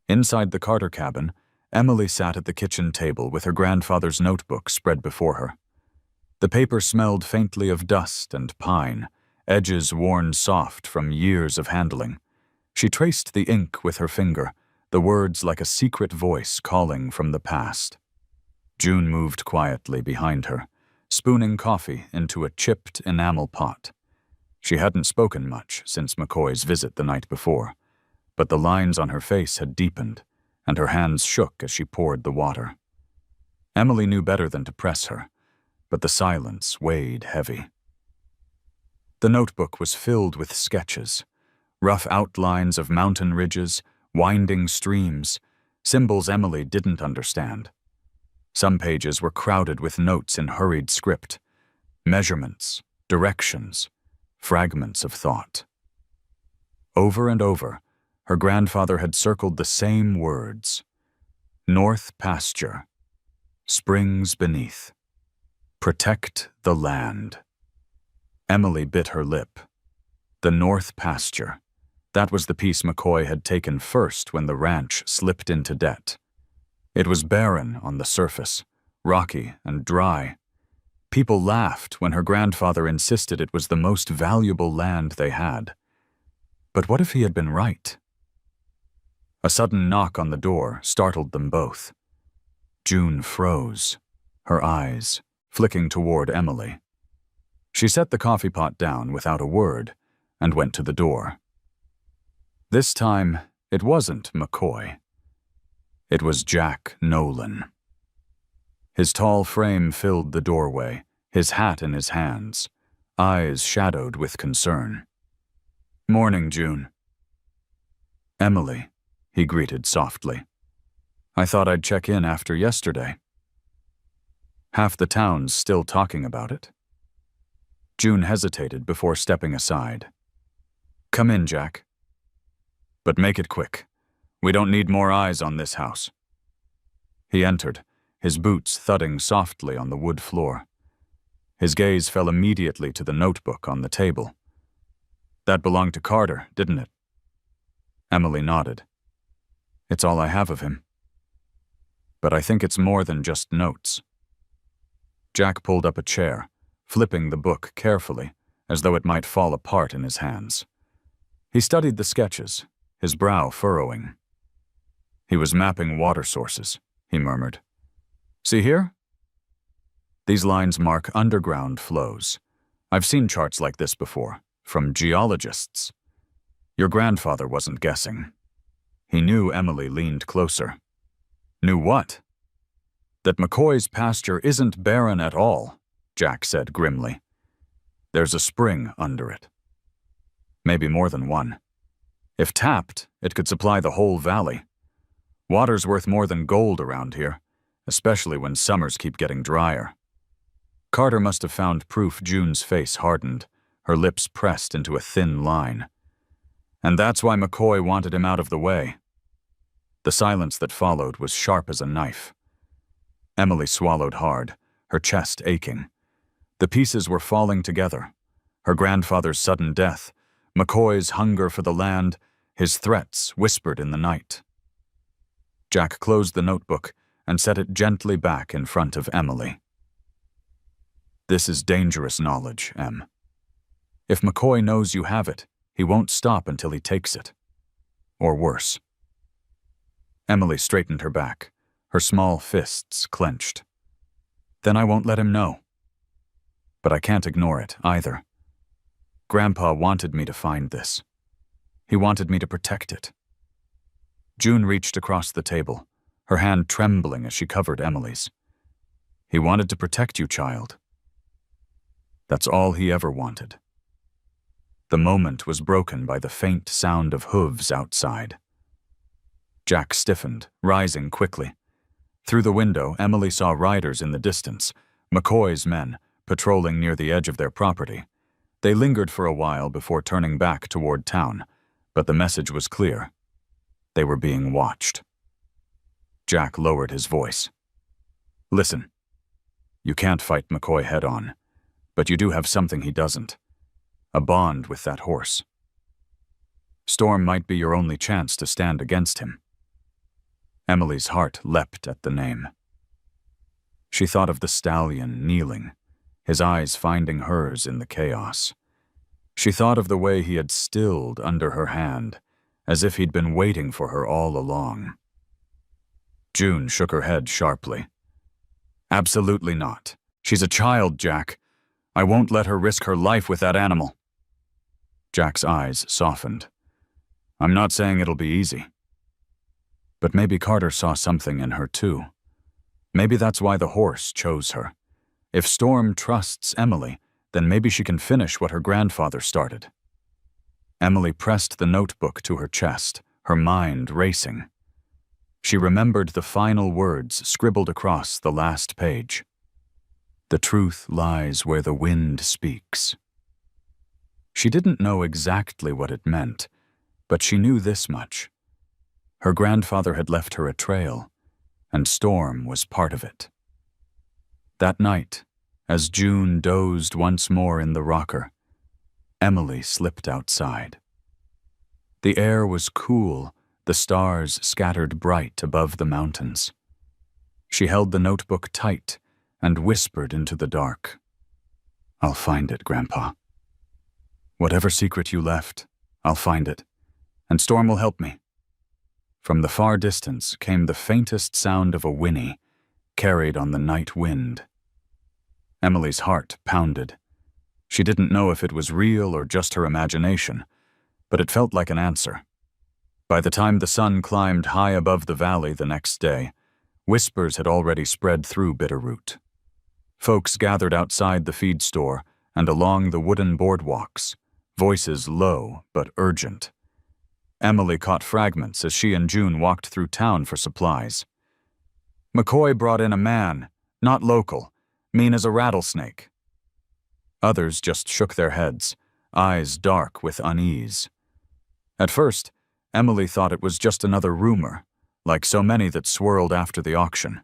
Inside the Carter cabin, Emily sat at the kitchen table with her grandfather's notebook spread before her. The paper smelled faintly of dust and pine, edges worn soft from years of handling. She traced the ink with her finger, the words like a secret voice calling from the past. June moved quietly behind her, spooning coffee into a chipped enamel pot. She hadn't spoken much since McCoy's visit the night before, but the lines on her face had deepened, and her hands shook as she poured the water. Emily knew better than to press her, but the silence weighed heavy. The notebook was filled with sketches, rough outlines of mountain ridges, winding streams, symbols Emily didn't understand. Some pages were crowded with notes in hurried script, measurements, directions, fragments of thought. Over and over, her grandfather had circled the same words: North pasture, springs beneath, protect the land. Emily bit her lip. The North pasture. That was the piece McCoy had taken first when the ranch slipped into debt. It was barren on the surface, rocky and dry. People laughed when her grandfather insisted it was the most valuable land they had. But what if he had been right? A sudden knock on the door startled them both. June froze, her eyes flicking toward Emily. She set the coffee pot down without a word and went to the door. This time, it wasn't McCoy. It was Jack Nolan. His tall frame filled the doorway, his hat in his hands, eyes shadowed with concern. "Morning, June." "Emily," he greeted softly. "I thought I'd check in after yesterday. Half the town's still talking about it." June hesitated before stepping aside. "Come in, Jack. But make it quick. We don't need more eyes on this house." He entered, his boots thudding softly on the wood floor. His gaze fell immediately to the notebook on the table. "That belonged to Carter, didn't it?" Emily nodded. "It's all I have of him. But I think it's more than just notes." Jack pulled up a chair, flipping the book carefully, as though it might fall apart in his hands. He studied the sketches, his brow furrowing. He was mapping water sources, he murmured. "See here? These lines mark underground flows. I've seen charts like this before, from geologists. Your grandfather wasn't guessing. He knew Emily leaned closer. Knew what? That McCoy's pasture isn't barren at all, Jack said grimly. There's a spring under it. Maybe more than one. If tapped, it could supply the whole valley. Water's worth more than gold around here, especially when summers keep getting drier. Carter must have found proof. June's face hardened, her lips pressed into a thin line. And that's why McCoy wanted him out of the way. The silence that followed was sharp as a knife. Emily swallowed hard, her chest aching. The pieces were falling together. Her grandfather's sudden death, McCoy's hunger for the land, his threats whispered in the night. Jack closed the notebook and set it gently back in front of Emily. This is dangerous knowledge, Em. If McCoy knows you have it, he won't stop until he takes it. Or worse. Emily straightened her back, her small fists clenched. Then I won't let him know. But I can't ignore it, either. Grandpa wanted me to find this. He wanted me to protect it. June reached across the table, her hand trembling as she covered Emily's. He wanted to protect you, child. That's all he ever wanted. The moment was broken by the faint sound of hooves outside. Jack stiffened, rising quickly. Through the window, Emily saw riders in the distance, McCoy's men, patrolling near the edge of their property. They lingered for a while before turning back toward town, but the message was clear. They were being watched. Jack lowered his voice. Listen, you can't fight McCoy head-on, but you do have something he doesn't. A bond with that horse. Storm might be your only chance to stand against him. Emily's heart leapt at the name. She thought of the stallion kneeling, his eyes finding hers in the chaos. She thought of the way he had stilled under her hand, as if he'd been waiting for her all along. June shook her head sharply. Absolutely not. She's a child, Jack. I won't let her risk her life with that animal. Jack's eyes softened. I'm not saying it'll be easy. But maybe Carter saw something in her too. Maybe that's why the horse chose her. If Storm trusts Emily, then maybe she can finish what her grandfather started. Emily pressed the notebook to her chest, her mind racing. She remembered the final words scribbled across the last page. The truth lies where the wind speaks. She didn't know exactly what it meant, but she knew this much. Her grandfather had left her a trail, and Storm was part of it. That night, as June dozed once more in the rocker, Emily slipped outside. The air was cool, the stars scattered bright above the mountains. She held the notebook tight and whispered into the dark. I'll find it, Grandpa. Whatever secret you left, I'll find it, and Storm will help me. From the far distance came the faintest sound of a whinny, carried on the night wind. Emily's heart pounded. She didn't know if it was real or just her imagination, but it felt like an answer. By the time the sun climbed high above the valley the next day, whispers had already spread through Bitterroot. Folks gathered outside the feed store and along the wooden boardwalks, voices low but urgent. Emily caught fragments as she and June walked through town for supplies. McCoy brought in a man, not local, mean as a rattlesnake. Others just shook their heads, eyes dark with unease. At first, Emily thought it was just another rumor, like so many that swirled after the auction.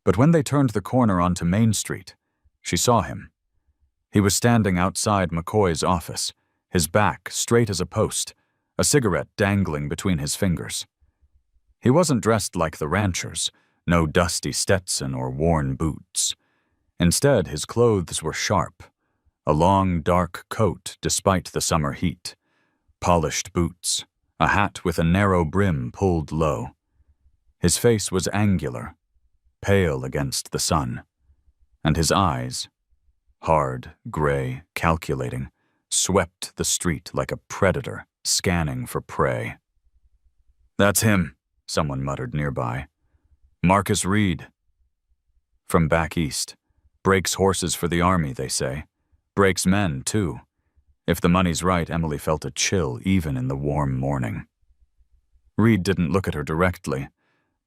But when they turned the corner onto Main Street, she saw him. He was standing outside McCoy's office, his back straight as a post, a cigarette dangling between his fingers. He wasn't dressed like the ranchers, no dusty Stetson or worn boots. Instead, his clothes were sharp, a long, dark coat despite the summer heat, polished boots, a hat with a narrow brim pulled low. His face was angular, pale against the sun, and his eyes, hard, gray, calculating, swept the street like a predator scanning for prey. "That's him," someone muttered nearby. "Marcus Reed." From back east. Breaks horses for the army, they say. Breaks men, too. If the money's right, Emily felt a chill even in the warm morning. Reed didn't look at her directly,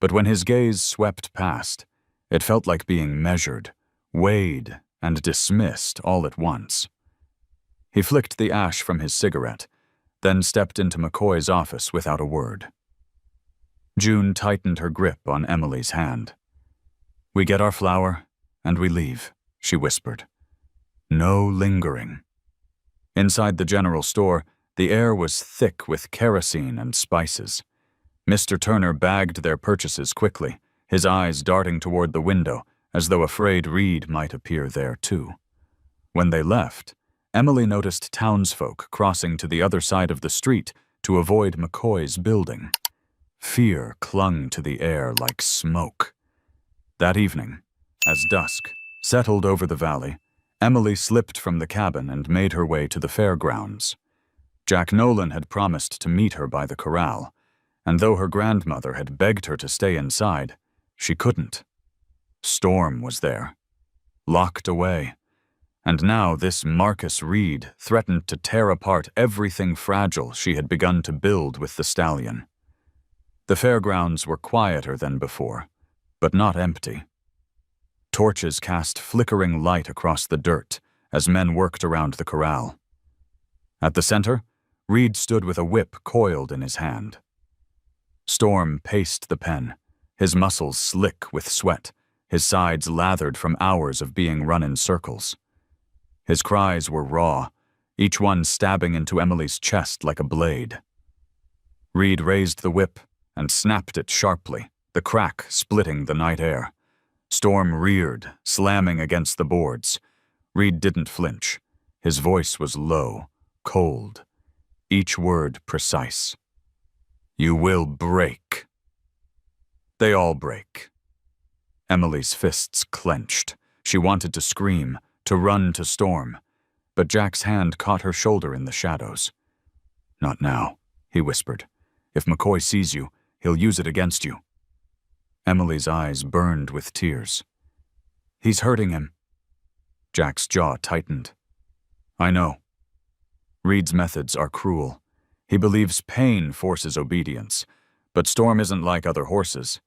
but when his gaze swept past, it felt like being measured, weighed, and dismissed all at once. He flicked the ash from his cigarette, then stepped into McCoy's office without a word. June tightened her grip on Emily's hand. "We get our flour, and we leave," she whispered. "No lingering." Inside the general store, the air was thick with kerosene and spices. Mr. Turner bagged their purchases quickly, his eyes darting toward the window, as though afraid Reed might appear there too. When they left, Emily noticed townsfolk crossing to the other side of the street to avoid McCoy's building. Fear clung to the air like smoke. That evening, as dusk settled over the valley, Emily slipped from the cabin and made her way to the fairgrounds. Jack Nolan had promised to meet her by the corral, and though her grandmother had begged her to stay inside, she couldn't. Storm was there, locked away, and now this Marcus Reed threatened to tear apart everything fragile she had begun to build with the stallion. The fairgrounds were quieter than before, but not empty. Torches cast flickering light across the dirt as men worked around the corral. At the center, Reed stood with a whip coiled in his hand. Storm paced the pen, his muscles slick with sweat, his sides lathered from hours of being run in circles. His cries were raw, each one stabbing into Emily's chest like a blade. Reed raised the whip and snapped it sharply, the crack splitting the night air. Storm reared, slamming against the boards. Reed didn't flinch. His voice was low, cold, each word precise. "You will break." They all break. Emily's fists clenched. She wanted to scream, to run to Storm, but Jack's hand caught her shoulder in the shadows. "Not now," he whispered. "If McCoy sees you, he'll use it against you." Emily's eyes burned with tears. "He's hurting him." Jack's jaw tightened. "I know. Reed's methods are cruel. He believes pain forces obedience, but Storm isn't like other horses.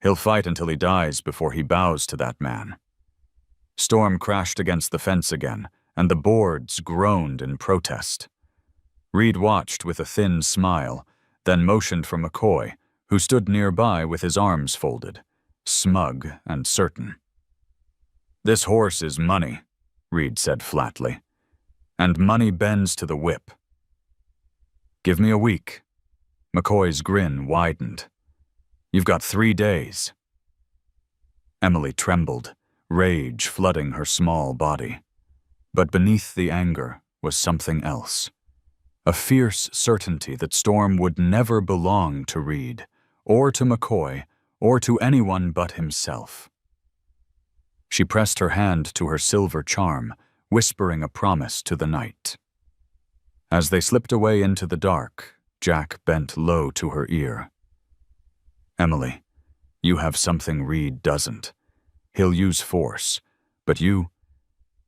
He'll fight until he dies before he bows to that man." Storm crashed against the fence again, and the boards groaned in protest. Reed watched with a thin smile, then motioned for McCoy, who stood nearby with his arms folded, smug and certain. "This horse is money," Reed said flatly, "and money bends to the whip." "Give me a week." McCoy's grin widened. "You've got 3 days." Emily trembled, rage flooding her small body. But beneath the anger was something else. A fierce certainty that Storm would never belong to Reed, or to McCoy, or to anyone but himself. She pressed her hand to her silver charm, whispering a promise to the night. As they slipped away into the dark, Jack bent low to her ear. "Emily, you have something Reed doesn't. He'll use force, but you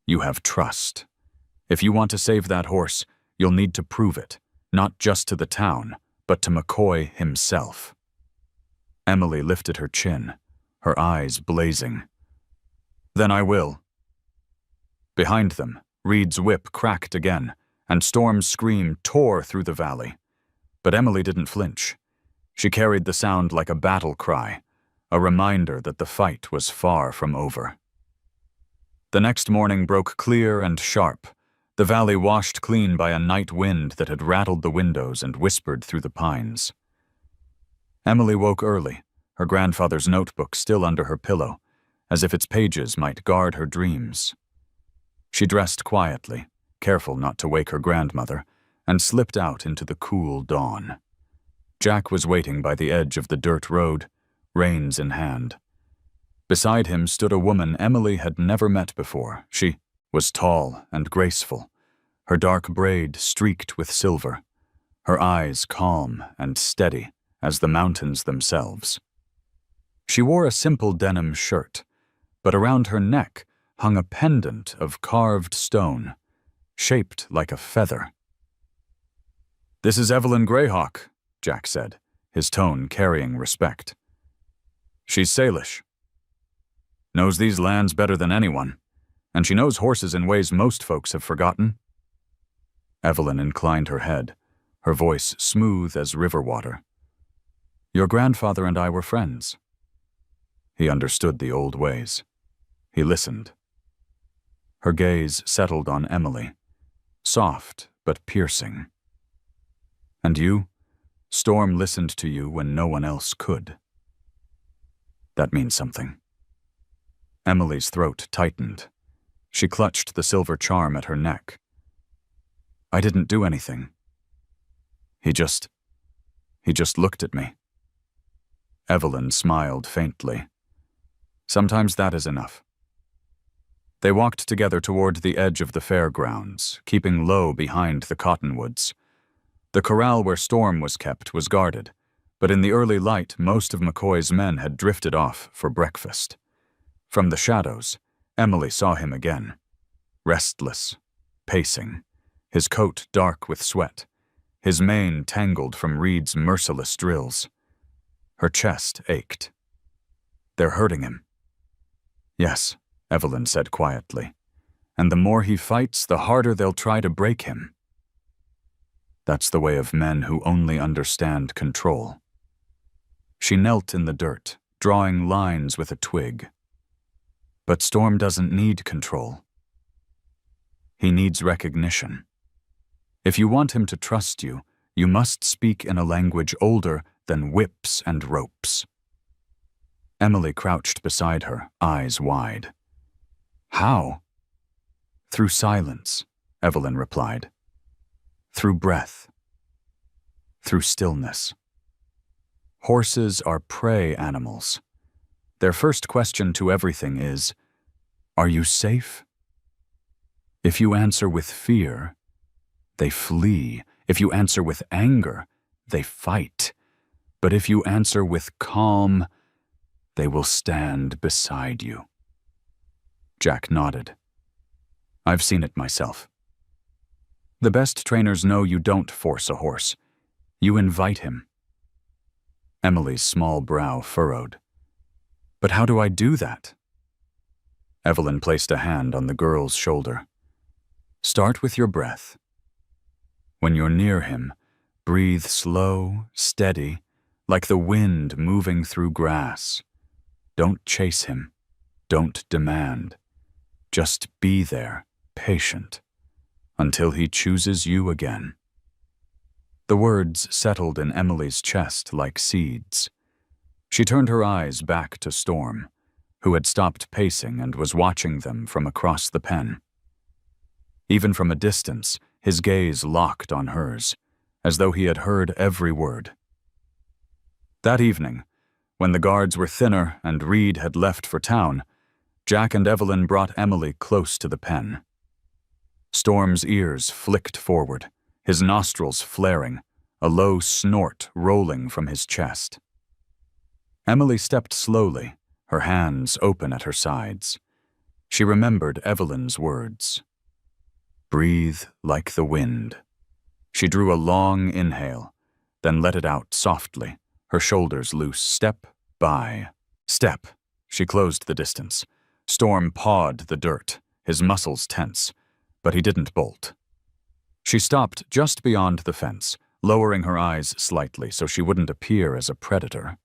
have trust. If you want to save that horse, you'll need to prove it, not just to the town, but to McCoy himself." Emily lifted her chin, her eyes blazing. "Then I will." Behind them, Reed's whip cracked again, and Storm's scream tore through the valley. But Emily didn't flinch. She carried the sound like a battle cry, a reminder that the fight was far from over. The next morning broke clear and sharp, the valley washed clean by a night wind that had rattled the windows and whispered through the pines. Emily woke early, her grandfather's notebook still under her pillow, as if its pages might guard her dreams. She dressed quietly, careful not to wake her grandmother, and slipped out into the cool dawn. Jack was waiting by the edge of the dirt road, reins in hand. Beside him stood a woman Emily had never met before. She was tall and graceful, her dark braid streaked with silver. her eyes calm and steady as the mountains themselves. She wore a simple denim shirt, but around her neck hung a pendant of carved stone, shaped like a feather. "This is Evelyn Greyhawk," Jack said, his tone carrying respect. "She's Salish. Knows these lands better than anyone, and she knows horses in ways most folks have forgotten." Evelyn inclined her head, her voice smooth as river water. "Your grandfather and I were friends." He understood the old ways. He listened. Her gaze settled on Emily, soft but piercing. "And you? Storm listened to you when no one else could." "That means something." Emily's throat tightened. She clutched the silver charm at her neck. "I didn't do anything. He just looked at me." Evelyn smiled faintly. "Sometimes that is enough." They walked together toward the edge of the fairgrounds, keeping low behind the cottonwoods. The corral where Storm was kept was guarded, but in the early light most of McCoy's men had drifted off for breakfast. From the shadows, Emily saw him again, restless, pacing, his coat dark with sweat, his mane tangled from Reed's merciless drills. Her chest ached. "They're hurting him." "Yes," Evelyn said quietly, "and the more he fights, the harder they'll try to break him." That's the way of men who only understand control. She knelt in the dirt, drawing lines with a twig. "But Storm doesn't need control. He needs recognition. If you want him to trust you, you must speak in a language older than whips and ropes." Emily crouched beside her, eyes wide. "How?" "Through silence," Evelyn replied. "Through breath. Through stillness. Horses are prey animals. Their first question to everything is, 'Are you safe?' If you answer with fear, they flee. If you answer with anger, they fight. But if you answer with calm, they will stand beside you." Jack nodded. "I've seen it myself. The best trainers know you don't force a horse. You invite him." Emily's small brow furrowed. "But how do I do that?" Evelyn placed a hand on the girl's shoulder. "Start with your breath. When you're near him, breathe slow, steady, like the wind moving through grass. Don't chase him. Don't demand. Just be there, patient, until he chooses you again." The words settled in Emily's chest like seeds. She turned her eyes back to Storm, who had stopped pacing and was watching them from across the pen. Even from a distance, his gaze locked on hers, as though he had heard every word. That evening, when the guards were thinner and Reed had left for town, Jack and Evelyn brought Emily close to the pen. Storm's ears flicked forward, his nostrils flaring, a low snort rolling from his chest. Emily stepped slowly, her hands open at her sides. She remembered Evelyn's words. "Breathe like the wind." She drew a long inhale, then let it out softly, her shoulders loose, step by step. She closed the distance. Storm pawed the dirt, his muscles tense, but he didn't bolt. She stopped just beyond the fence, lowering her eyes slightly so she wouldn't appear as a predator.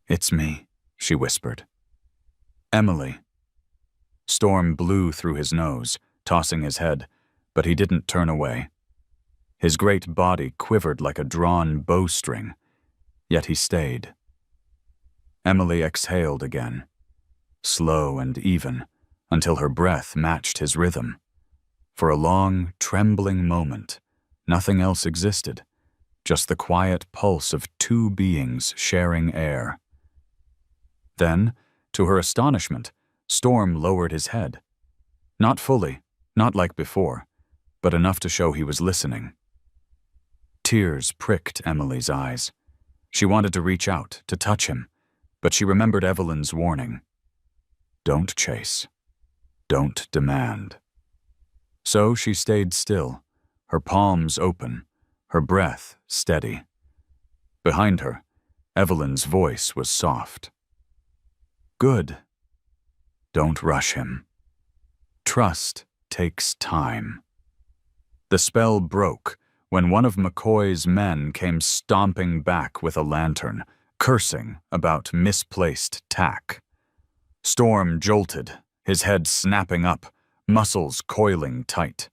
"It's me," she whispered. "Emily." Storm blew through his nose, tossing his head, but he didn't turn away. His great body quivered like a drawn bowstring, yet he stayed. Emily exhaled again, slow and even, until her breath matched his rhythm. For a long, trembling moment, nothing else existed, just the quiet pulse of two beings sharing air. Then, to her astonishment, Storm lowered his head. Not fully, not like before, but enough to show he was listening. Tears pricked Emily's eyes. She wanted to reach out, to touch him, but she remembered Evelyn's warning. Don't chase. Don't demand. So she stayed still, her palms open, her breath steady. Behind her, Evelyn's voice was soft. Good. Don't rush him. Trust takes time. The spell broke when one of McCoy's men came stomping back with a lantern, cursing about misplaced tack. Storm jolted, his head snapping up, muscles coiling tight.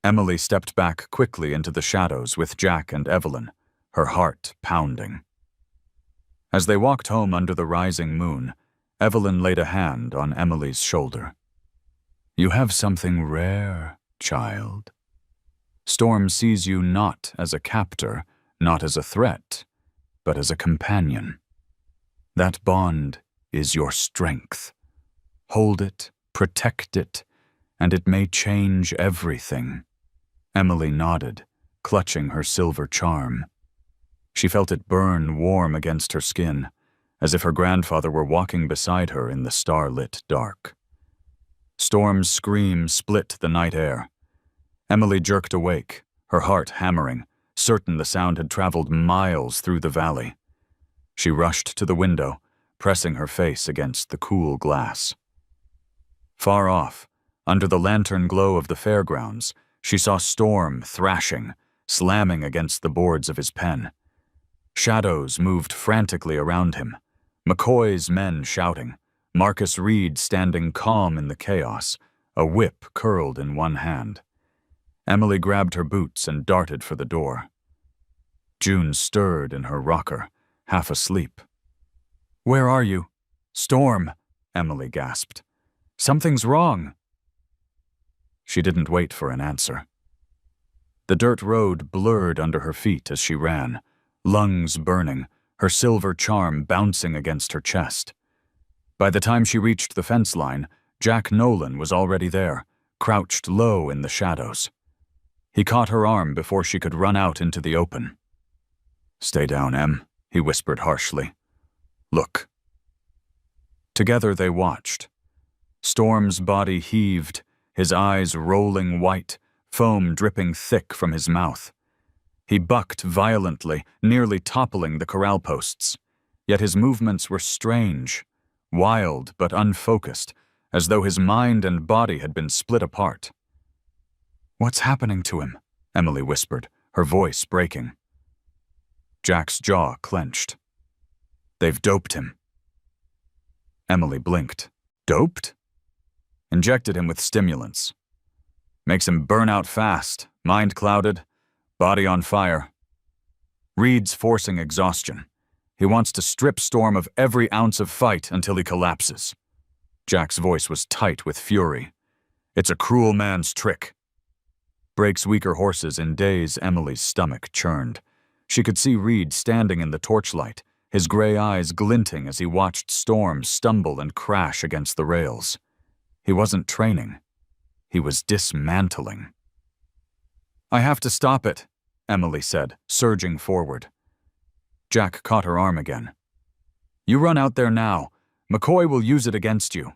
Emily stepped back quickly into the shadows with Jack and Evelyn, her heart pounding. As they walked home under the rising moon, Evelyn laid a hand on Emily's shoulder. You have something rare, child. Storm sees you not as a captor, not as a threat, but as a companion. That bond is your strength. Hold it, protect it, and it may change everything. Emily nodded, clutching her silver charm. She felt it burn warm against her skin, as if her grandfather were walking beside her in the starlit dark. Storm's scream split the night air. Emily jerked awake, her heart hammering, certain the sound had traveled miles through the valley. She rushed to the window, pressing her face against the cool glass. Far off, under the lantern glow of the fairgrounds, she saw Storm thrashing, slamming against the boards of his pen. Shadows moved frantically around him, McCoy's men shouting, Marcus Reed standing calm in the chaos, a whip curled in one hand. Emily grabbed her boots and darted for the door. June stirred in her rocker, half asleep. Where are you? Storm, Emily gasped. Something's wrong. She didn't wait for an answer. The dirt road blurred under her feet as she ran, lungs burning, her silver charm bouncing against her chest. By the time she reached the fence line, Jack Nolan was already there, crouched low in the shadows. He caught her arm before she could run out into the open. Stay down, Em, he whispered harshly. Look. Together they watched. Storm's body heaved, his eyes rolling white, foam dripping thick from his mouth. He bucked violently, nearly toppling the corral posts. Yet his movements were strange, wild but unfocused, as though his mind and body had been split apart. What's happening to him? Emily whispered, her voice breaking. Jack's jaw clenched. They've doped him. Emily blinked. Doped? Injected him with stimulants. Makes him burn out fast, mind clouded, body on fire. Reed's forcing exhaustion. He wants to strip Storm of every ounce of fight until he collapses. Jack's voice was tight with fury. It's a cruel man's trick. Brake's weaker horses in daze, Emily's stomach churned. She could see Reed standing in the torchlight, his gray eyes glinting as he watched Storm stumble and crash against the rails. He wasn't training. He was dismantling. I have to stop it, Emily said, surging forward. Jack caught her arm again. You run out there now. McCoy will use it against you.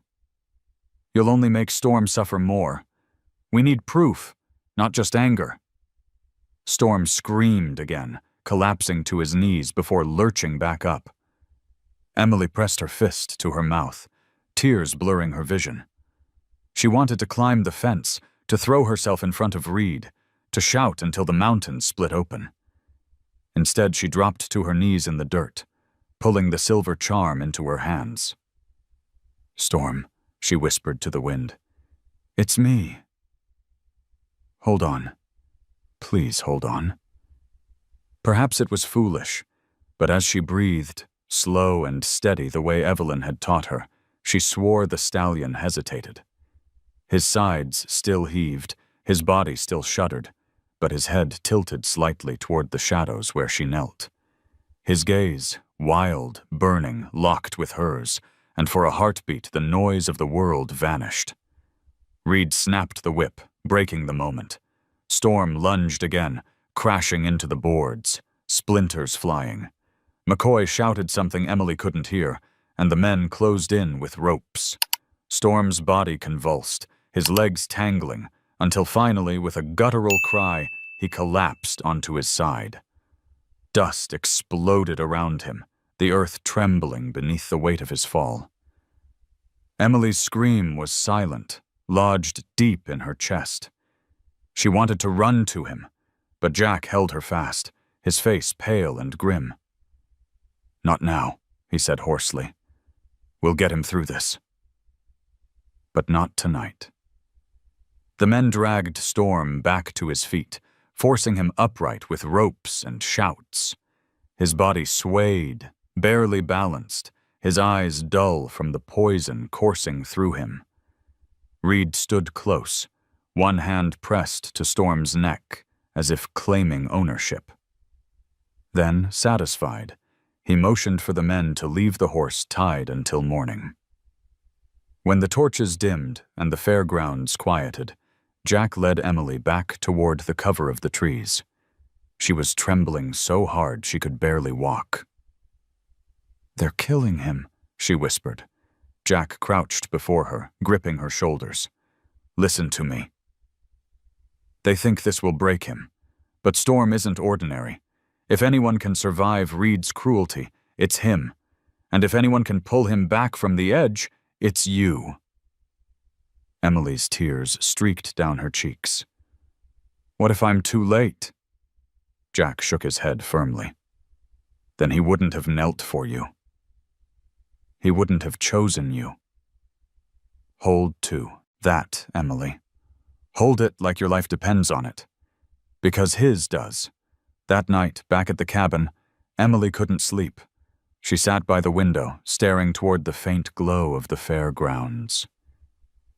You'll only make Storm suffer more. We need proof, not just anger. Storm screamed again, collapsing to his knees before lurching back up. Emily pressed her fist to her mouth, tears blurring her vision. She wanted to climb the fence, to throw herself in front of Reed, to shout until the mountains split open. Instead, she dropped to her knees in the dirt, pulling the silver charm into her hands. Storm, she whispered to the wind. It's me. Hold on. Please hold on. Perhaps it was foolish, but as she breathed, slow and steady the way Evelyn had taught her, she swore the stallion hesitated. His sides still heaved, his body still shuddered, but his head tilted slightly toward the shadows where she knelt. His gaze, wild, burning, locked with hers, and for a heartbeat the noise of the world vanished. Reed snapped the whip, breaking the moment. Storm lunged again, crashing into the boards, splinters flying. McCoy shouted something Emily couldn't hear, and the men closed in with ropes. Storm's body convulsed, his legs tangling, until finally, with a guttural cry, he collapsed onto his side. Dust exploded around him, the earth trembling beneath the weight of his fall. Emily's scream was silent, lodged deep in her chest. She wanted to run to him, but Jack held her fast, his face pale and grim. "Not now," he said hoarsely. "We'll get him through this." But not tonight. The men dragged Storm back to his feet, forcing him upright with ropes and shouts. His body swayed, barely balanced, his eyes dull from the poison coursing through him. Reed stood close, one hand pressed to Storm's neck, as if claiming ownership. Then, satisfied, he motioned for the men to leave the horse tied until morning. When the torches dimmed and the fairgrounds quieted, Jack led Emily back toward the cover of the trees. She was trembling so hard she could barely walk. "They're killing him," she whispered. Jack crouched before her, gripping her shoulders. "Listen to me. They think this will break him, but Storm isn't ordinary. If anyone can survive Reed's cruelty, it's him. And if anyone can pull him back from the edge, it's you." Emily's tears streaked down her cheeks. "What if I'm too late?" Jack shook his head firmly. "Then he wouldn't have knelt for you. He wouldn't have chosen you. Hold to that, Emily. Hold it like your life depends on it. Because his does." That night, back at the cabin, Emily couldn't sleep. She sat by the window, staring toward the faint glow of the fair grounds.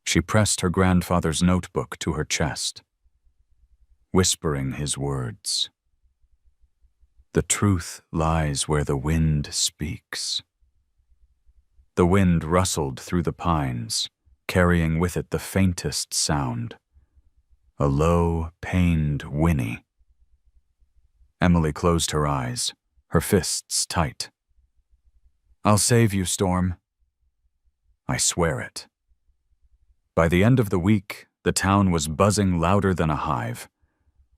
She pressed her grandfather's notebook to her chest, whispering his words. "The truth lies where the wind speaks." The wind rustled through the pines, carrying with it the faintest sound, a low, pained whinny. Emily closed her eyes, her fists tight. "I'll save you, Storm." "I swear it." By the end of the week, the town was buzzing louder than a hive.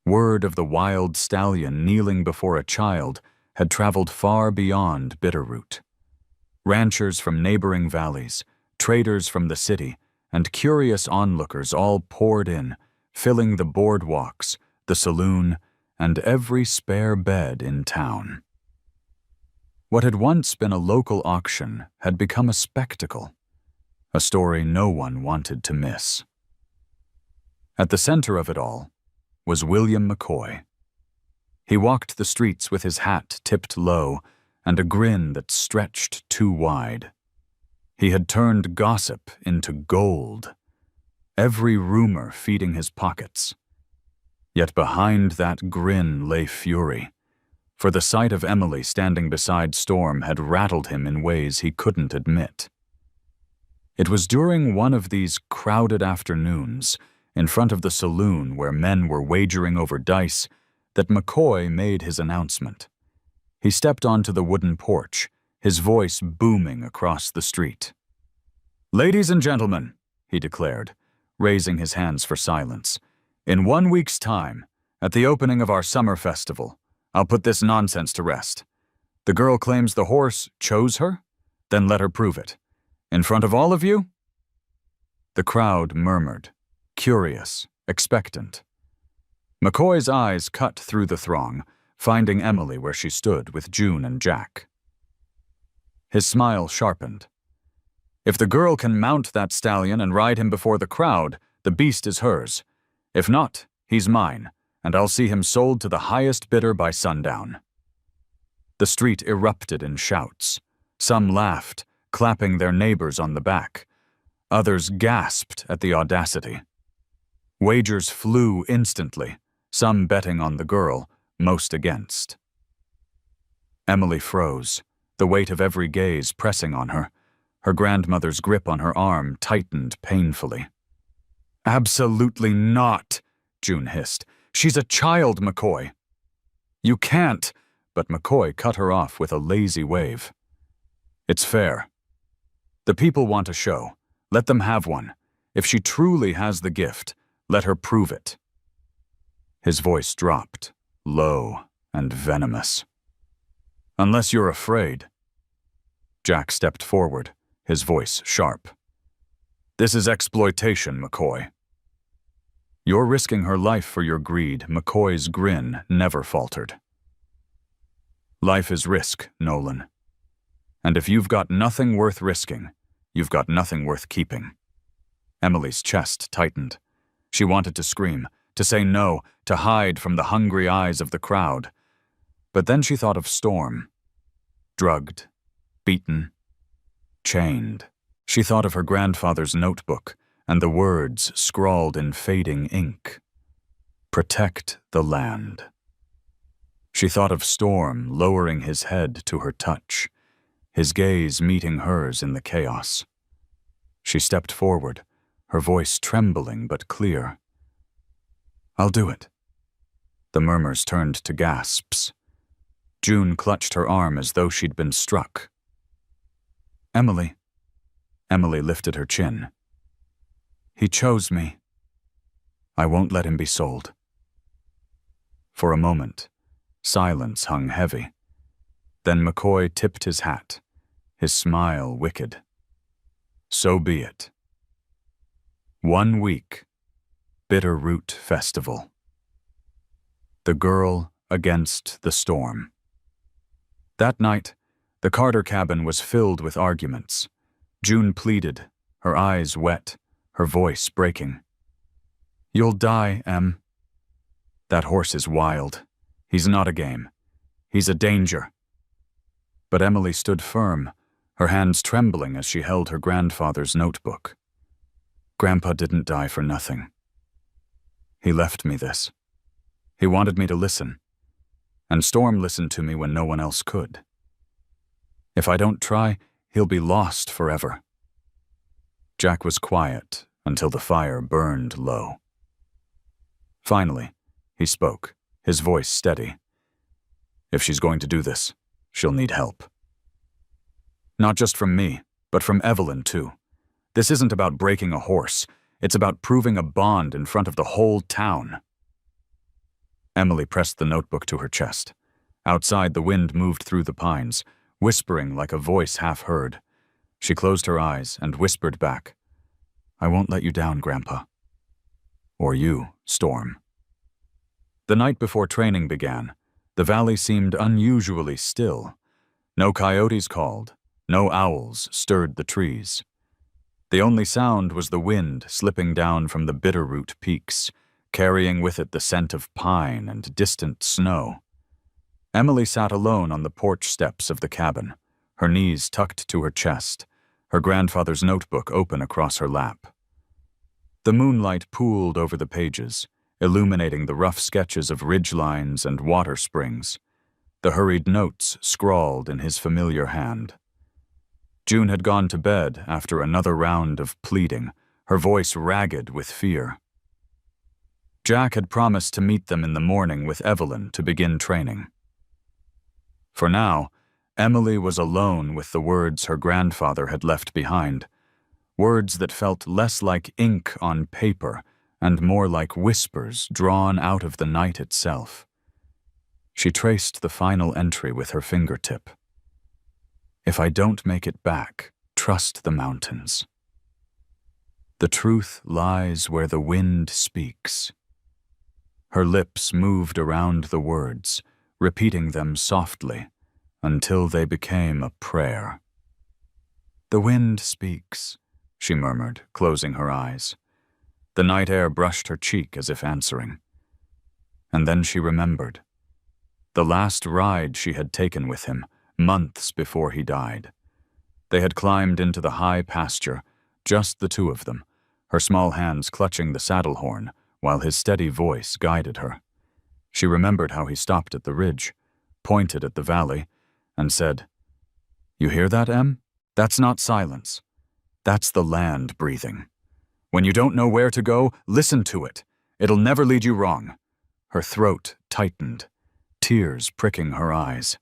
Word of the wild stallion kneeling before a child had traveled far beyond Bitterroot. Ranchers from neighboring valleys, traders from the city, and curious onlookers all poured in, filling the boardwalks, the saloon, and every spare bed in town. What had once been a local auction had become a spectacle, a story no one wanted to miss. At the center of it all was William McCoy. He walked the streets with his hat tipped low and a grin that stretched too wide. He had turned gossip into gold, every rumor feeding his pockets. Yet behind that grin lay fury, for the sight of Emily standing beside Storm had rattled him in ways he couldn't admit. It was during one of these crowded afternoons, in front of the saloon where men were wagering over dice, that McCoy made his announcement. He stepped onto the wooden porch, his voice booming across the street. "Ladies and gentlemen," he declared, raising his hands for silence, "in 1 week's time, at the opening of our summer festival, I'll put this nonsense to rest. The girl claims the horse chose her? Then let her prove it. In front of all of you?" The crowd murmured, curious, expectant. McCoy's eyes cut through the throng, finding Emily where she stood with June and Jack. His smile sharpened. "If the girl can mount that stallion and ride him before the crowd, the beast is hers. If not, he's mine, and I'll see him sold to the highest bidder by sundown." The street erupted in shouts. Some laughed, clapping their neighbors on the back. Others gasped at the audacity. Wagers flew instantly, some betting on the girl, most against. Emily froze, the weight of every gaze pressing on her. Her grandmother's grip on her arm tightened painfully. "Absolutely not," June hissed. "She's a child, McCoy." You can't, but McCoy cut her off with a lazy wave. It's fair. The people want a show. Let them have one. If she truly has the gift, let her prove it. His voice dropped, low and venomous. Unless you're afraid. Jack stepped forward, his voice sharp. This is exploitation, McCoy. You're risking her life for your greed. McCoy's grin never faltered. Life is risk, Nolan. And if you've got nothing worth risking, you've got nothing worth keeping. Emily's chest tightened. She wanted to scream, to say no, to hide from the hungry eyes of the crowd. But then she thought of Storm. Drugged, beaten, chained. She thought of her grandfather's notebook and the words scrawled in fading ink. Protect the land. She thought of Storm lowering his head to her touch, his gaze meeting hers in the chaos. She stepped forward, her voice trembling but clear. I'll do it. The murmurs turned to gasps. June clutched her arm as though she'd been struck. Emily. Emily lifted her chin. He chose me. I won't let him be sold. For a moment, silence hung heavy. Then McCoy tipped his hat, his smile wicked. So be it. 1 week. Bitter Root Festival. The girl against the storm. That night, the Carter cabin was filled with arguments. June pleaded, her eyes wet, her voice breaking. You'll die, Em. That horse is wild. He's not a game. He's a danger. But Emily stood firm, her hands trembling as she held her grandfather's notebook. Grandpa didn't die for nothing. He left me this. He wanted me to listen. And Storm listened to me when no one else could. If I don't try, he'll be lost forever. Jack was quiet until the fire burned low. Finally, he spoke, his voice steady. If she's going to do this, she'll need help. Not just from me, but from Evelyn, too. This isn't about breaking a horse. It's about proving a bond in front of the whole town. Emily pressed the notebook to her chest. Outside, the wind moved through the pines, whispering like a voice half heard. She closed her eyes and whispered back, I won't let you down, Grandpa. Or you, Storm. The night before training began, the valley seemed unusually still. No coyotes called, no owls stirred the trees. The only sound was the wind slipping down from the Bitterroot peaks, carrying with it the scent of pine and distant snow. Emily sat alone on the porch steps of the cabin, her knees tucked to her chest, her grandfather's notebook open across her lap. The moonlight pooled over the pages, illuminating the rough sketches of ridgelines and water springs, the hurried notes scrawled in his familiar hand. June had gone to bed after another round of pleading, her voice ragged with fear. Jack had promised to meet them in the morning with Evelyn to begin training. For now, Emily was alone with the words her grandfather had left behind, words that felt less like ink on paper and more like whispers drawn out of the night itself. She traced the final entry with her fingertip. If I don't make it back, trust the mountains. The truth lies where the wind speaks. Her lips moved around the words, repeating them softly, until they became a prayer. The wind speaks, she murmured, closing her eyes. The night air brushed her cheek as if answering. And then she remembered. The last ride she had taken with him, months before he died. They had climbed into the high pasture, just the two of them, her small hands clutching the saddle horn, while his steady voice guided her. She remembered how he stopped at the ridge, pointed at the valley, and said, You hear that, Em? That's not silence. That's the land breathing. When you don't know where to go, listen to it. It'll never lead you wrong. Her throat tightened. tears pricking her eyes.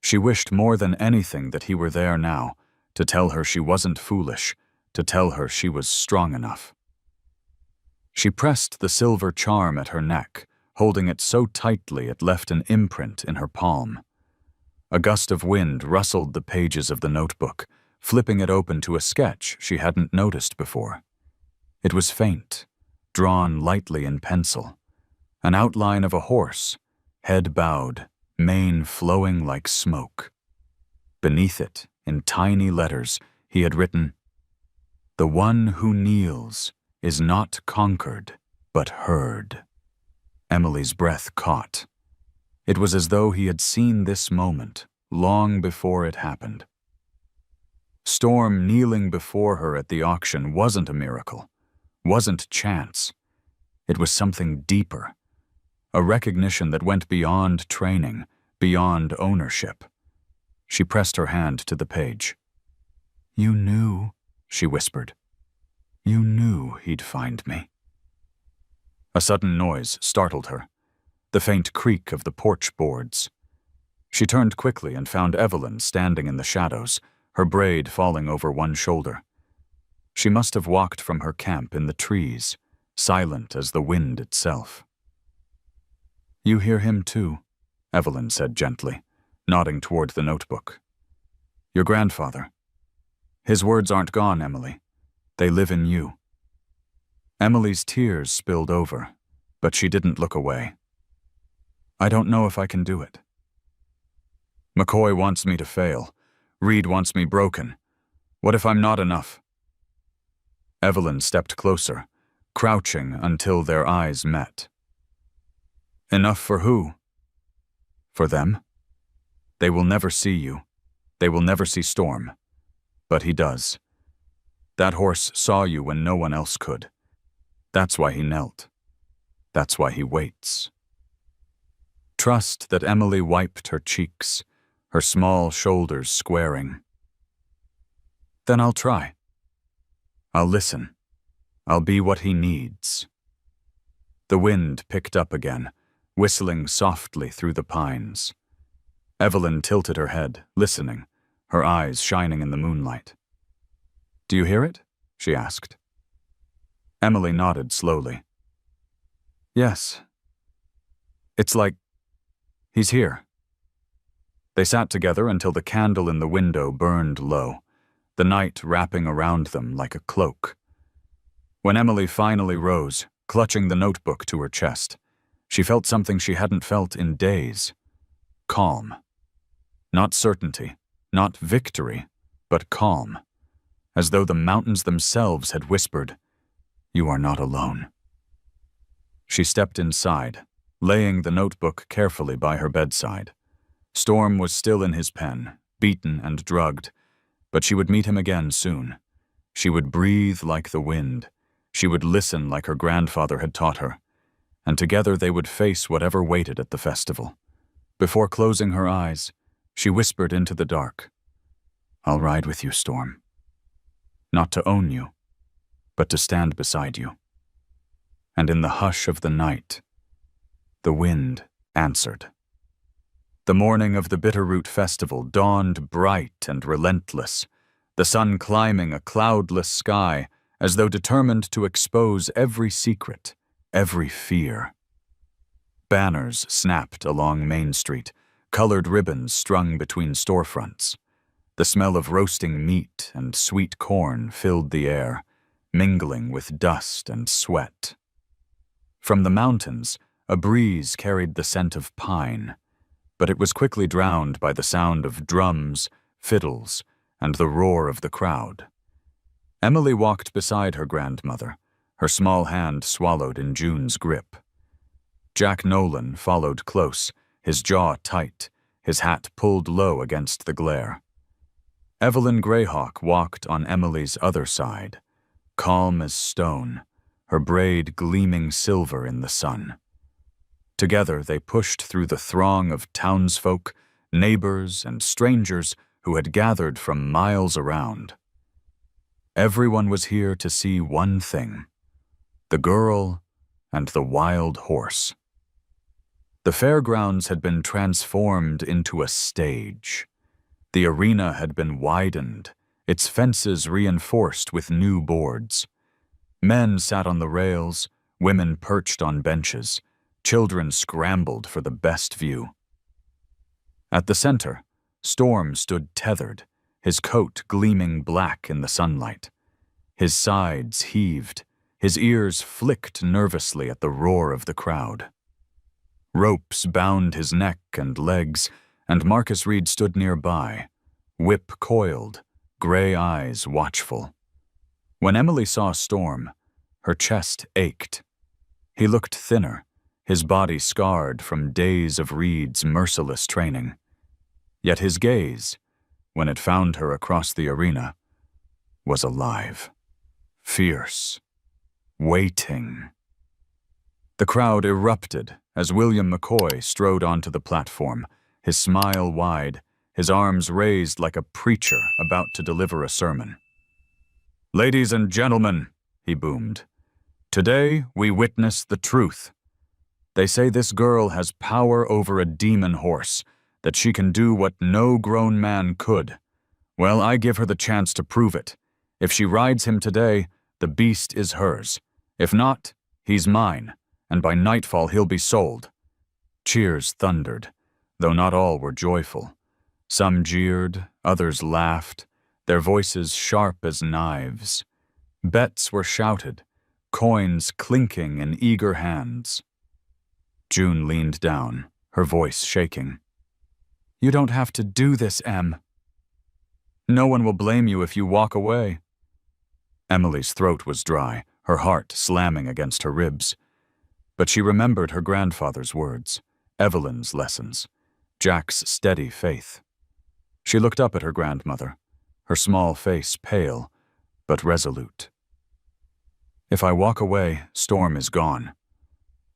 She wished more than anything that he were there now, to tell her she wasn't foolish, to tell her she was strong enough. She pressed the silver charm at her neck, holding it so tightly it left an imprint in her palm. A gust of wind rustled the pages of the notebook, flipping it open to a sketch she hadn't noticed before. It was faint, drawn lightly in pencil, an outline of a horse, head bowed, mane flowing like smoke. Beneath it, in tiny letters, he had written, "The one who kneels is not conquered, but heard." Emily's breath caught. It was as though he had seen this moment long before it happened. Storm kneeling before her at the auction wasn't a miracle, wasn't chance. It was something deeper, a recognition that went beyond training, beyond ownership. She pressed her hand to the page. "You knew," she whispered. "You knew he'd find me." A sudden noise startled her, the faint creak of the porch boards. She turned quickly and found Evelyn standing in the shadows, her braid falling over one shoulder. She must have walked from her camp in the trees, silent as the wind itself. "You hear him too," Evelyn said gently, nodding toward the notebook. "Your grandfather. His words aren't gone, Emily. They live in you." Emily's tears spilled over, but she didn't look away. "I don't know if I can do it. McCoy wants me to fail. Reed wants me broken. What if I'm not enough?" Evelyn stepped closer, crouching until their eyes met. "Enough for who?" "For them. They will never see you. They will never see Storm. But he does. That horse saw you when no one else could. That's why he knelt. That's why he waits." Trust that Emily wiped her cheeks, her small shoulders squaring. "Then I'll try. I'll listen. I'll be what he needs." The wind picked up again, whistling softly through the pines. Evelyn tilted her head, listening, her eyes shining in the moonlight. "Do you hear it?" she asked. Emily nodded slowly. "Yes. It's like he's here." They sat together until the candle in the window burned low, the night wrapping around them like a cloak. When Emily finally rose, clutching the notebook to her chest, she felt something she hadn't felt in days. Calm. Not certainty, not victory, but calm, as though the mountains themselves had whispered, "You are not alone." She stepped inside, laying the notebook carefully by her bedside. Storm was still in his pen, beaten and drugged, but she would meet him again soon. She would breathe like the wind. She would listen like her grandfather had taught her, and together they would face whatever waited at the festival. Before closing her eyes, she whispered into the dark, "I'll ride with you, Storm. Not to own you, but to stand beside you." And in the hush of the night, the wind answered. The morning of the Bitterroot Festival dawned bright and relentless, the sun climbing a cloudless sky as though determined to expose every secret, every fear. Banners snapped along Main Street, colored ribbons strung between storefronts. The smell of roasting meat and sweet corn filled the air, mingling with dust and sweat. From the mountains, a breeze carried the scent of pine, but it was quickly drowned by the sound of drums, fiddles, and the roar of the crowd. Emily walked beside her grandmother, her small hand swallowed in June's grip. Jack Nolan followed close, his jaw tight, his hat pulled low against the glare. Evelyn Greyhawk walked on Emily's other side, calm as stone, her braid gleaming silver in the sun. Together they pushed through the throng of townsfolk, neighbors, and strangers who had gathered from miles around. Everyone was here to see one thing: the girl and the wild horse. The fairgrounds had been transformed into a stage. The arena had been widened, its fences reinforced with new boards. Men sat on the rails, women perched on benches, children scrambled for the best view. At the center, Storm stood tethered, his coat gleaming black in the sunlight. His sides heaved, his ears flicked nervously at the roar of the crowd. Ropes bound his neck and legs, and Marcus Reed stood nearby, whip coiled, gray eyes watchful. When Emily saw Storm, her chest ached. He looked thinner, his body scarred from days of Reed's merciless training. Yet his gaze, when it found her across the arena, was alive, fierce, waiting. The crowd erupted as William McCoy strode onto the platform, his smile wide, his arms raised like a preacher about to deliver a sermon. "Ladies and gentlemen," he boomed, "today we witness the truth. They say this girl has power over a demon horse, that she can do what no grown man could. Well, I give her the chance to prove it. If she rides him today, the beast is hers. If not, he's mine, and by nightfall he'll be sold." Cheers thundered, though not all were joyful. Some jeered, others laughed, their voices sharp as knives. Bets were shouted, coins clinking in eager hands. June leaned down, her voice shaking. "You don't have to do this, Em. No one will blame you if you walk away." Emily's throat was dry, her heart slamming against her ribs. But she remembered her grandfather's words, Evelyn's lessons, Jack's steady faith. She looked up at her grandmother, her small face pale, but resolute. "If I walk away, Storm is gone.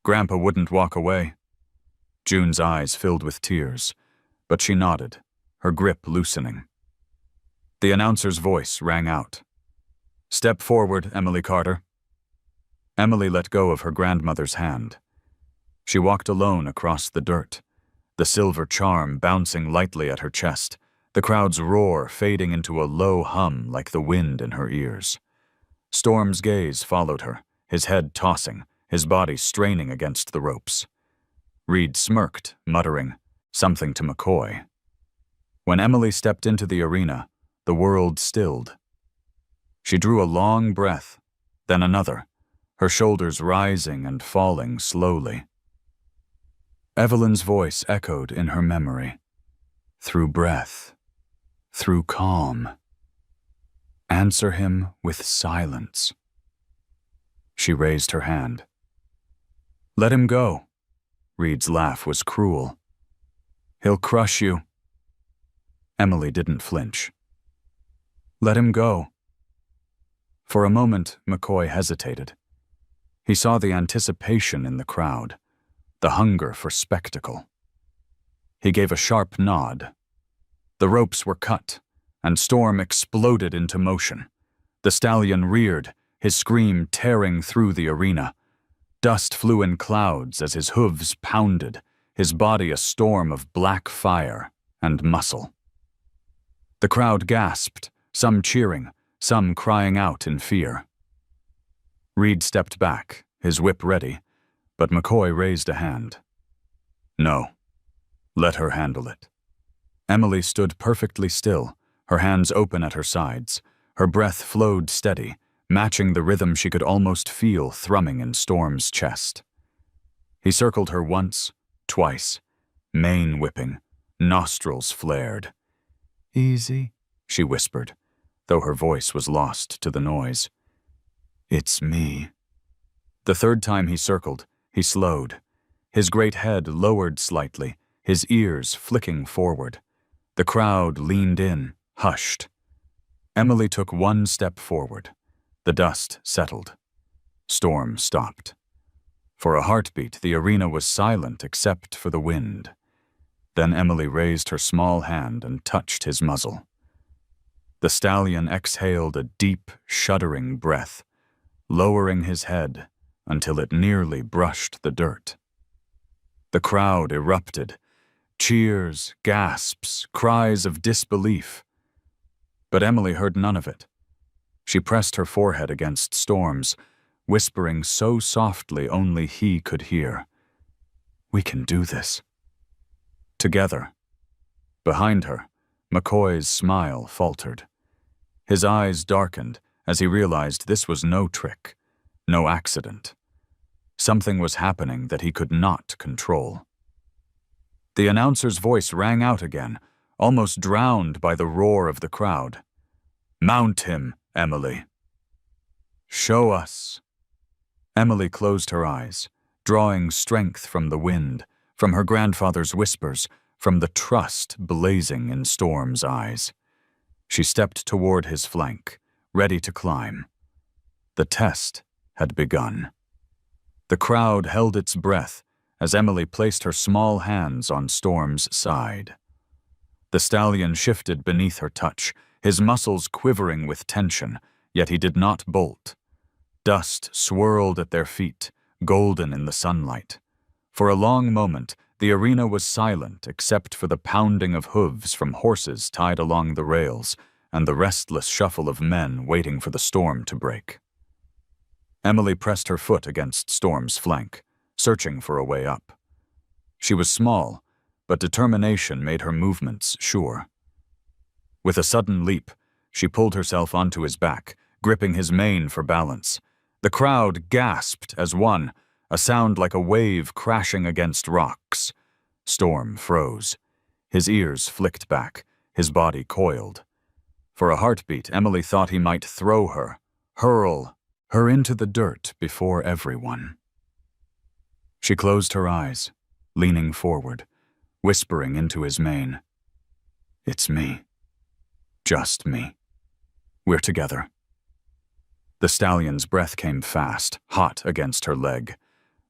Grandpa wouldn't walk away." June's eyes filled with tears, but she nodded, her grip loosening. The announcer's voice rang out. "Step forward, Emily Carter." Emily let go of her grandmother's hand. She walked alone across the dirt, the silver charm bouncing lightly at her chest, the crowd's roar fading into a low hum like the wind in her ears. Storm's gaze followed her, his head tossing, his body straining against the ropes. Reed smirked, muttering something to McCoy. When Emily stepped into the arena, the world stilled. She drew a long breath, then another, her shoulders rising and falling slowly. Evelyn's voice echoed in her memory. Through breath, through calm. Answer him with silence. She raised her hand. "Let him go." Reed's laugh was cruel. "He'll crush you." Emily didn't flinch. "Let him go." For a moment, McCoy hesitated. He saw the anticipation in the crowd, the hunger for spectacle. He gave a sharp nod. The ropes were cut, and Storm exploded into motion. The stallion reared, his scream tearing through the arena. Dust flew in clouds as his hooves pounded, his body a storm of black fire and muscle. The crowd gasped, some cheering, some crying out in fear. Reed stepped back, his whip ready, but McCoy raised a hand. "No. Let her handle it." Emily stood perfectly still, her hands open at her sides. Her breath flowed steady, matching the rhythm she could almost feel thrumming in Storm's chest. He circled her once, twice, mane whipping, nostrils flared. "Easy," she whispered, though her voice was lost to the noise. "It's me." The third time he circled, he slowed, his great head lowered slightly, his ears flicking forward. The crowd leaned in, hushed. Emily took one step forward. The dust settled. Storm stopped. For a heartbeat, the arena was silent except for the wind. Then Emily raised her small hand and touched his muzzle. The stallion exhaled a deep, shuddering breath, lowering his head until it nearly brushed the dirt. The crowd erupted. Cheers, gasps, cries of disbelief. But Emily heard none of it. She pressed her forehead against Storm's, whispering so softly only he could hear. "We can do this." Together. Behind her, McCoy's smile faltered. His eyes darkened as he realized this was no trick, no accident. Something was happening that he could not control. The announcer's voice rang out again, almost drowned by the roar of the crowd. "Mount him, Emily." "Show us." Emily closed her eyes, drawing strength from the wind, from her grandfather's whispers, from the trust blazing in Storm's eyes. She stepped toward his flank, ready to climb. The test had begun. The crowd held its breath as Emily placed her small hands on Storm's side. The stallion shifted beneath her touch, his muscles quivering with tension, yet he did not bolt. Dust swirled at their feet, golden in the sunlight. For a long moment, the arena was silent except for the pounding of hooves from horses tied along the rails and the restless shuffle of men waiting for the storm to break. Emily pressed her foot against Storm's flank, searching for a way up. She was small, but determination made her movements sure. With a sudden leap, she pulled herself onto his back, gripping his mane for balance. The crowd gasped as one, a sound like a wave crashing against rocks. Storm froze. His ears flicked back, his body coiled. For a heartbeat, Emily thought he might throw her, hurl her into the dirt before everyone. She closed her eyes, leaning forward, whispering into his mane. "It's me. Just me. We're together." The stallion's breath came fast, hot against her leg,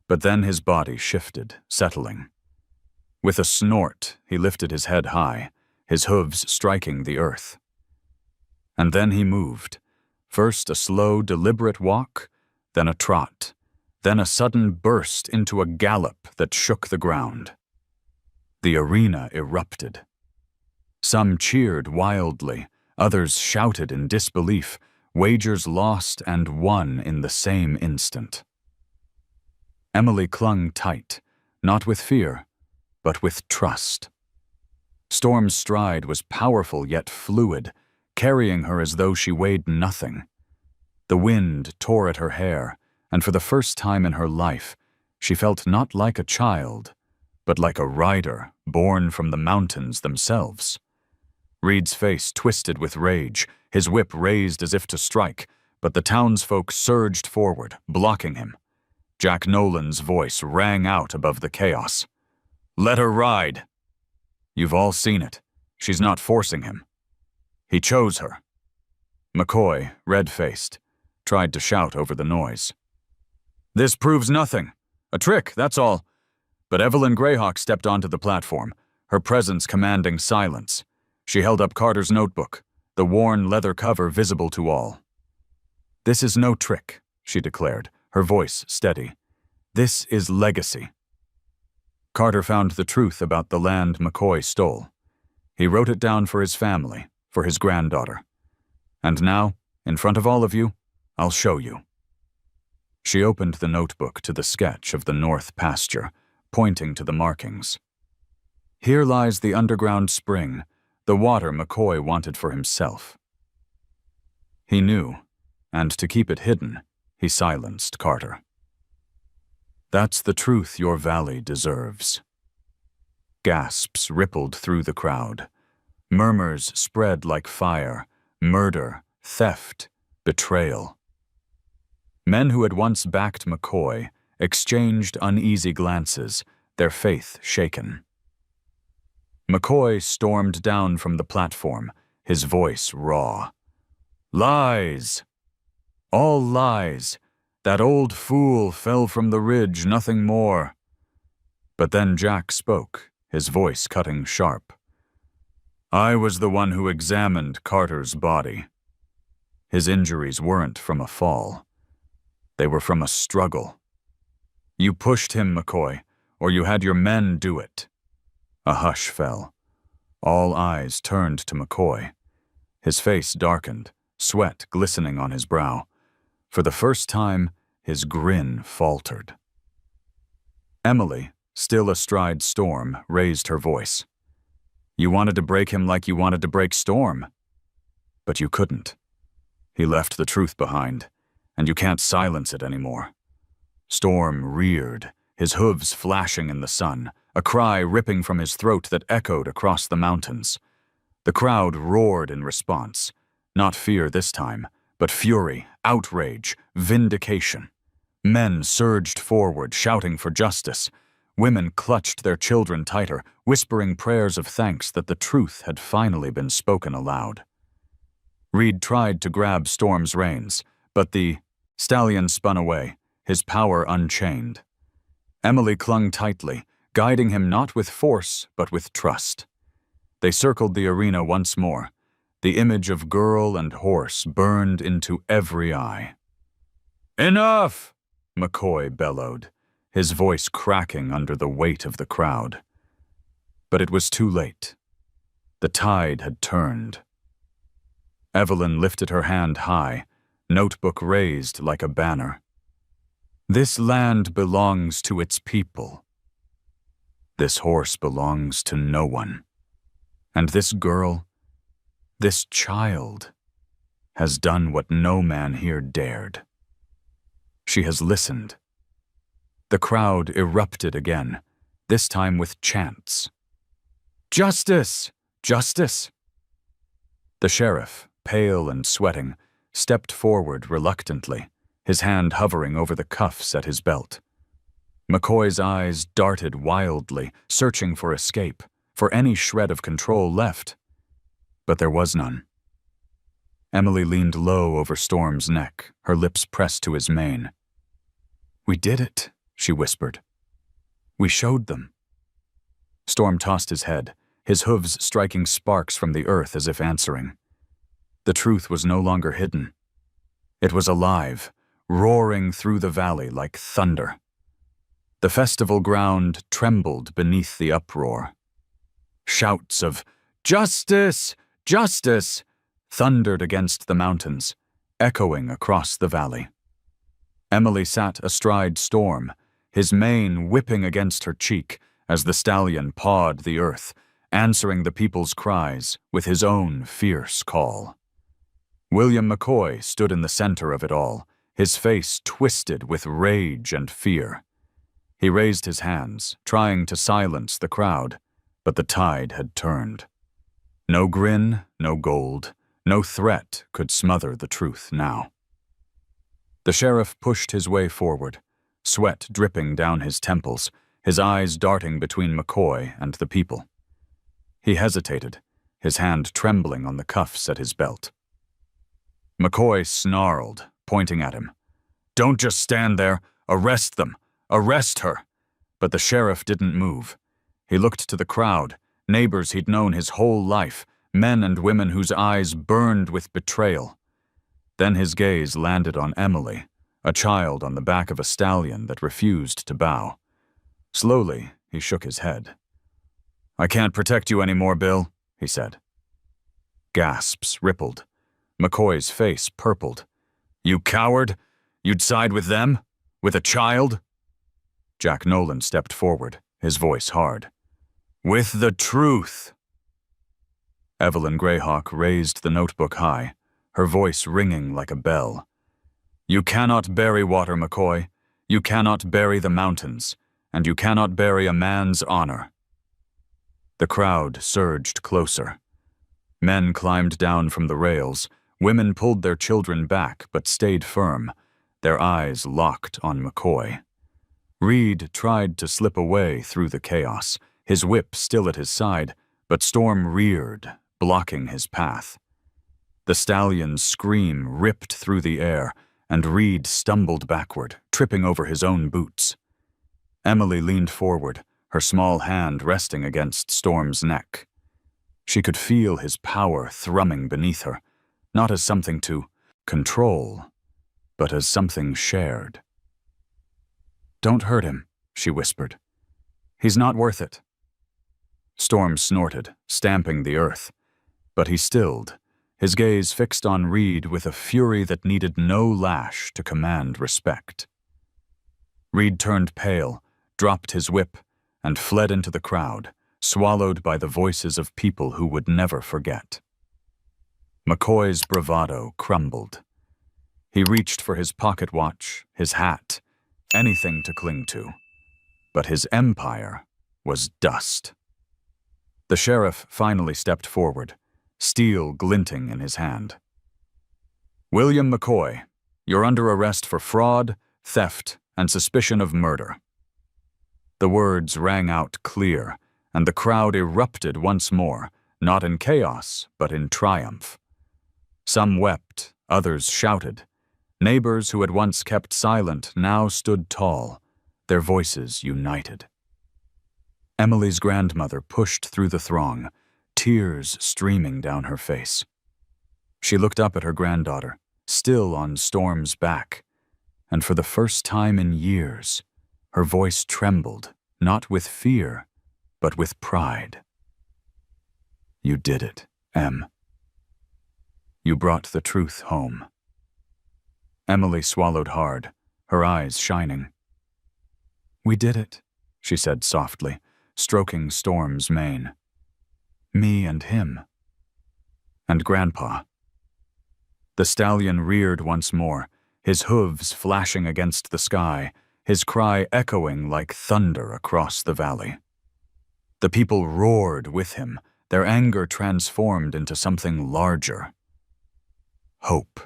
but then his body shifted, settling. With a snort, he lifted his head high, his hooves striking the earth. And then he moved, first a slow, deliberate walk, then a trot, then a sudden burst into a gallop that shook the ground. The arena erupted. Some cheered wildly, others shouted in disbelief, wagers lost and won in the same instant. Emily clung tight, not with fear, but with trust. Storm's stride was powerful yet fluid, carrying her as though she weighed nothing. The wind tore at her hair, and for the first time in her life, she felt not like a child, but like a rider born from the mountains themselves. Reed's face twisted with rage, his whip raised as if to strike, but the townsfolk surged forward, blocking him. Jack Nolan's voice rang out above the chaos. "Let her ride." "You've all seen it. She's not forcing him. He chose her." McCoy, red-faced, tried to shout over the noise. "This proves nothing. A trick, that's all." But Evelyn Greyhawk stepped onto the platform, her presence commanding silence. She held up Carter's notebook, the worn leather cover visible to all. "This is no trick," she declared, her voice steady. "This is legacy." Carter found the truth about the land McCoy stole. He wrote it down for his family, for his granddaughter. "And now, in front of all of you, I'll show you." She opened the notebook to the sketch of the north pasture, pointing to the markings. "Here lies the underground spring, the water McCoy wanted for himself." He knew, and to keep it hidden, he silenced Carter. "That's the truth your valley deserves." Gasps rippled through the crowd. Murmurs spread like fire, murder, theft, betrayal. Men who had once backed McCoy exchanged uneasy glances, their faith shaken. McCoy stormed down from the platform, his voice raw. "Lies! All lies! That old fool fell from the ridge, nothing more." But then Jack spoke, his voice cutting sharp. "I was the one who examined Carter's body. His injuries weren't from a fall. They were from a struggle. You pushed him, McCoy, or you had your men do it." A hush fell. All eyes turned to McCoy. His face darkened, sweat glistening on his brow. For the first time, his grin faltered. Emily, still astride Storm, raised her voice. "You wanted to break him like you wanted to break Storm. But you couldn't. He left the truth behind, and you can't silence it anymore." Storm reared, his hooves flashing in the sun, a cry ripping from his throat that echoed across the mountains. The crowd roared in response, not fear this time, but fury, outrage, vindication. Men surged forward, shouting for justice. Women clutched their children tighter, whispering prayers of thanks that the truth had finally been spoken aloud. Reed tried to grab Storm's reins, but the stallion spun away, his power unchained. Emily clung tightly, guiding him not with force, but with trust. They circled the arena once more. The image of girl and horse burned into every eye. "Enough!" McCoy bellowed, his voice cracking under the weight of the crowd. But it was too late. The tide had turned. Evelyn lifted her hand high, notebook raised like a banner. "This land belongs to its people. This horse belongs to no one. And this girl, this child, has done what no man here dared. She has listened." The crowd erupted again, this time with chants. "Justice! Justice!" The sheriff, pale and sweating, stepped forward reluctantly, his hand hovering over the cuffs at his belt. McCoy's eyes darted wildly, searching for escape, for any shred of control left. But there was none. Emily leaned low over Storm's neck, her lips pressed to his mane. "We did it," she whispered. "We showed them." Storm tossed his head, his hooves striking sparks from the earth as if answering. The truth was no longer hidden. It was alive, roaring through the valley like thunder. The festival ground trembled beneath the uproar. Shouts of "Justice! Justice!" thundered against the mountains, echoing across the valley. Emily sat astride Storm, his mane whipping against her cheek as the stallion pawed the earth, answering the people's cries with his own fierce call. William McCoy stood in the center of it all, his face twisted with rage and fear. He raised his hands, trying to silence the crowd, but the tide had turned. No grin, no gold, no threat could smother the truth now. The sheriff pushed his way forward, sweat dripping down his temples, his eyes darting between McCoy and the people. He hesitated, his hand trembling on the cuffs at his belt. McCoy snarled, pointing at him. "Don't just stand there. Arrest them. Arrest her." But the sheriff didn't move. He looked to the crowd, neighbors he'd known his whole life, men and women whose eyes burned with betrayal. Then his gaze landed on Emily, a child on the back of a stallion that refused to bow. Slowly, he shook his head. "I can't protect you anymore, Bill," he said. Gasps rippled. McCoy's face purpled. "You coward! You'd side with them? With a child?" Jack Nolan stepped forward, his voice hard. "With the truth!" Evelyn Greyhawk raised the notebook high, her voice ringing like a bell. "You cannot bury water, McCoy. You cannot bury the mountains, and you cannot bury a man's honor." The crowd surged closer. Men climbed down from the rails. Women pulled their children back, but stayed firm, their eyes locked on McCoy. Reed tried to slip away through the chaos, his whip still at his side, but Storm reared, blocking his path. The stallion's scream ripped through the air, and Reed stumbled backward, tripping over his own boots. Emily leaned forward, her small hand resting against Storm's neck. She could feel his power thrumming beneath her, not as something to control, but as something shared. "Don't hurt him," she whispered. He's not worth it. Storm snorted, stamping the earth, but he stilled, his gaze fixed on Reed with a fury that needed no lash to command respect. Reed turned pale, dropped his whip, and fled into the crowd, swallowed by the voices of people who would never forget. McCoy's bravado crumbled. He reached for his pocket watch, his hat, anything to cling to. But his empire was dust. The sheriff finally stepped forward, steel glinting in his hand. "William McCoy, you're under arrest for fraud, theft, and suspicion of murder." The words rang out clear, and the crowd erupted once more, not in chaos, but in triumph. Some wept, others shouted. Neighbors who had once kept silent now stood tall, their voices united. Emily's grandmother pushed through the throng, tears streaming down her face. She looked up at her granddaughter, still on Storm's back, and for the first time in years, her voice trembled, not with fear, but with pride. "You did it, Em. You brought the truth home." Emily swallowed hard, her eyes shining. "We did it," she said softly, stroking Storm's mane. "Me and him. And Grandpa." The stallion reared once more, his hooves flashing against the sky, his cry echoing like thunder across the valley. The people roared with him, their anger transformed into something larger. Hope.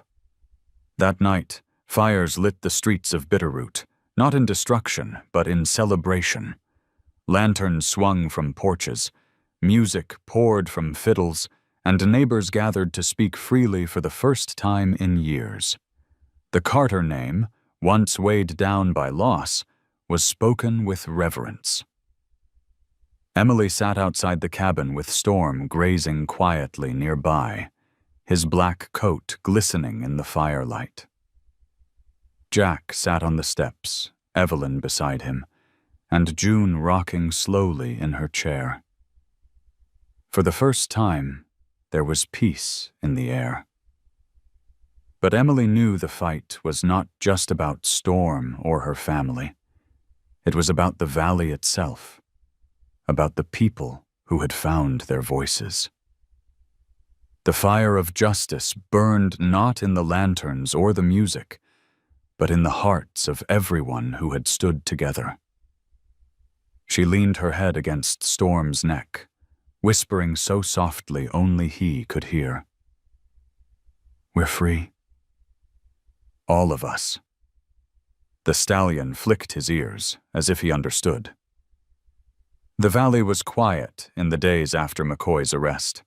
That night, fires lit the streets of Bitterroot, not in destruction, but in celebration. Lanterns swung from porches, music poured from fiddles, and neighbors gathered to speak freely for the first time in years. The Carter name, once weighed down by loss, was spoken with reverence. Emily sat outside the cabin with Storm grazing quietly nearby, his black coat glistening in the firelight. Jack sat on the steps, Evelyn beside him, and June rocking slowly in her chair. For the first time, there was peace in the air. But Emily knew the fight was not just about Storm or her family. It was about the valley itself, about the people who had found their voices. The fire of justice burned not in the lanterns or the music, but in the hearts of everyone who had stood together. She leaned her head against Storm's neck, whispering so softly only he could hear. "We're free. All of us." The stallion flicked his ears, as if he understood. The valley was quiet in the days after McCoy's arrest.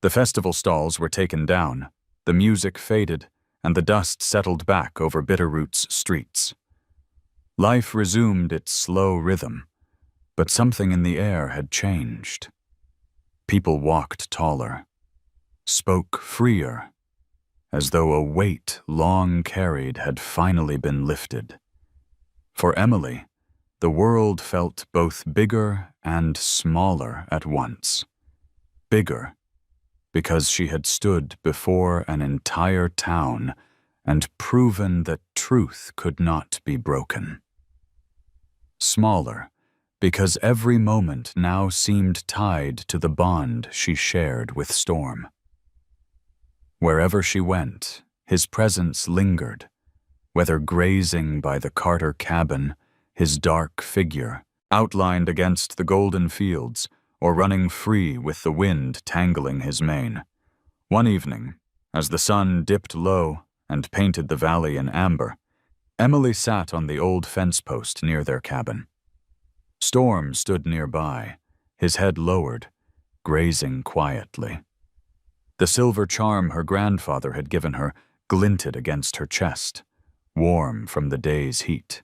The festival stalls were taken down, the music faded, and the dust settled back over Bitterroot's streets. Life resumed its slow rhythm, but something in the air had changed. People walked taller, spoke freer, as though a weight long carried had finally been lifted. For Emily, the world felt both bigger and smaller at once. Bigger, because she had stood before an entire town and proven that truth could not be broken. Smaller, because every moment now seemed tied to the bond she shared with Storm. Wherever she went, his presence lingered, whether grazing by the Carter cabin, his dark figure, outlined against the golden fields, or running free with the wind tangling his mane. One evening, as the sun dipped low and painted the valley in amber, Emily sat on the old fence post near their cabin. Storm stood nearby, his head lowered, grazing quietly. The silver charm her grandfather had given her glinted against her chest, warm from the day's heat.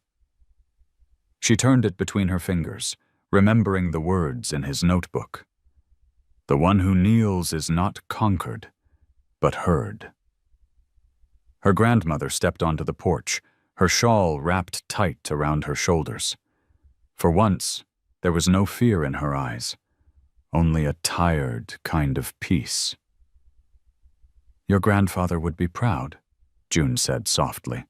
She turned it between her fingers, remembering the words in his notebook. "The one who kneels is not conquered, but heard." Her grandmother stepped onto the porch, her shawl wrapped tight around her shoulders. For once, There was no fear in her eyes, only a tired kind of peace. "Your grandfather would be proud," June said softly.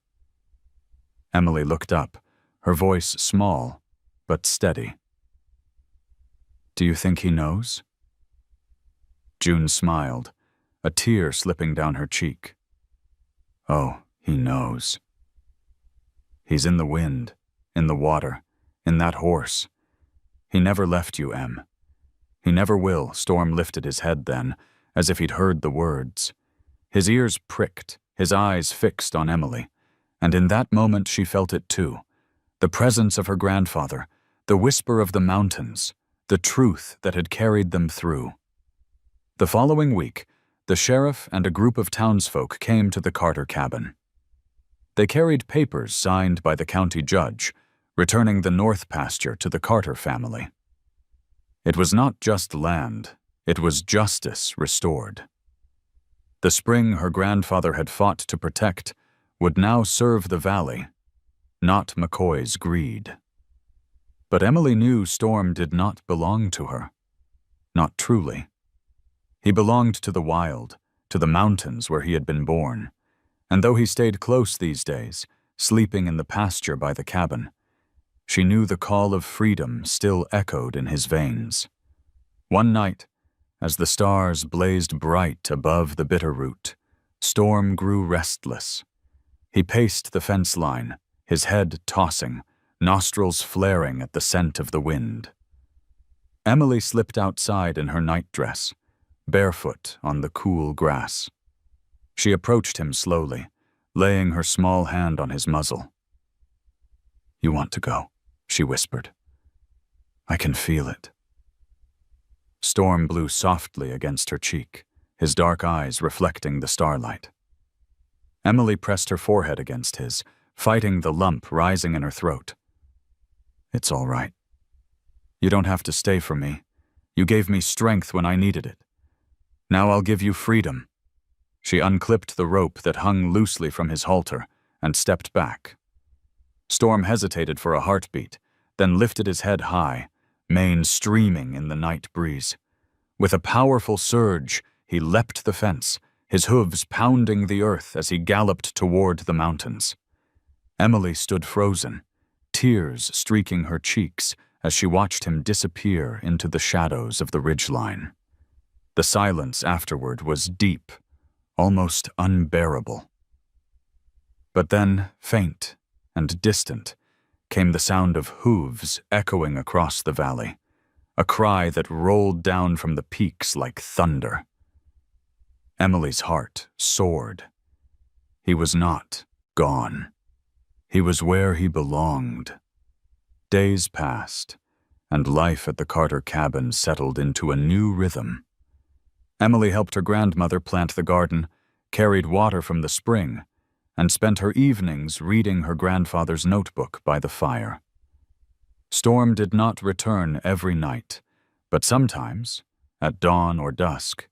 Emily looked up, her voice small but steady. "Do you think he knows?" June smiled, a tear slipping down her cheek. "Oh, he knows. He's in the wind, in the water, in that horse. He never left you, Em. He never will." Storm lifted his head then, as if he'd heard the words. His ears pricked, his eyes fixed on Emily, and in that moment she felt it too. The presence of her grandfather, the whisper of the mountains, the truth that had carried them through. The following week, the sheriff and a group of townsfolk came to the Carter cabin. They carried papers signed by the county judge, returning the north pasture to the Carter family. It was not just land, it was justice restored. The spring her grandfather had fought to protect would now serve the valley, not McCoy's greed. But Emily knew Storm did not belong to her. Not truly. He belonged to the wild, to the mountains where he had been born, and though he stayed close these days, sleeping in the pasture by the cabin, she knew the call of freedom still echoed in his veins. One night, as the stars blazed bright above the Bitterroot, Storm grew restless. He paced the fence line, his head tossing, nostrils flaring at the scent of the wind. Emily slipped outside in her nightdress, barefoot on the cool grass. She approached him slowly, laying her small hand on his muzzle. "You want to go," she whispered. "I can feel it." Storm blew softly against her cheek, his dark eyes reflecting the starlight. Emily pressed her forehead against his, fighting the lump rising in her throat. "It's all right. You don't have to stay for me. You gave me strength when I needed it. Now I'll give you freedom." She unclipped the rope that hung loosely from his halter and stepped back. Storm hesitated for a heartbeat, then lifted his head high, mane streaming in the night breeze. With a powerful surge, he leapt the fence, his hooves pounding the earth as he galloped toward the mountains. Emily stood frozen, tears streaking her cheeks as she watched him disappear into the shadows of the ridgeline. The silence afterward was deep, almost unbearable. But then, faint and distant, came the sound of hooves echoing across the valley, a cry that rolled down from the peaks like thunder. Emily's heart soared. He was not gone. He was where he belonged. Days passed, and life at the Carter cabin settled into a new rhythm. Emily helped her grandmother plant the garden, carried water from the spring, and spent her evenings reading her grandfather's notebook by the fire. Storm did not return every night, but sometimes, at dawn or dusk,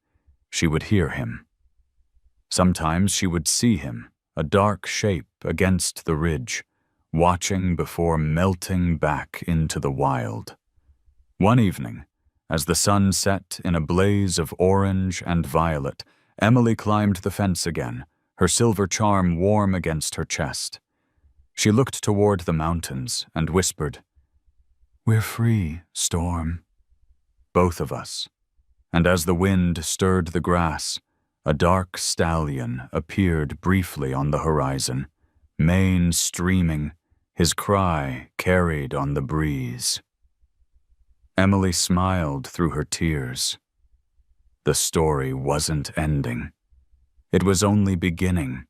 she would hear him. Sometimes she would see him, a dark shape against the ridge, watching before melting back into the wild. One evening, as the sun set in a blaze of orange and violet, Emily climbed the fence again, her silver charm warm against her chest. She looked toward the mountains and whispered, "We're free, Storm." Both of us. And as the wind stirred the grass, a dark stallion appeared briefly on the horizon, mane streaming, his cry carried on the breeze. Emily smiled through her tears. The story wasn't ending. It was only beginning.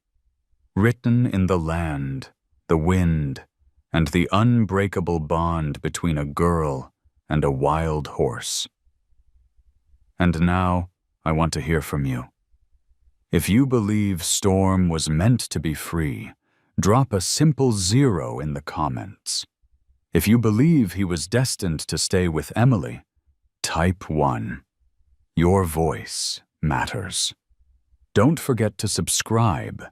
Written in the land, the wind, and the unbreakable bond between a girl and a wild horse. And now, I want to hear from you. If you believe Storm was meant to be free, drop a simple 0 in the comments. If you believe he was destined to stay with Emily, type 1. Your voice matters. Don't forget to subscribe,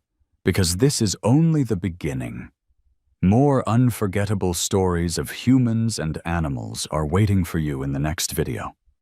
because this is only the beginning. More unforgettable stories of humans and animals are waiting for you in the next video.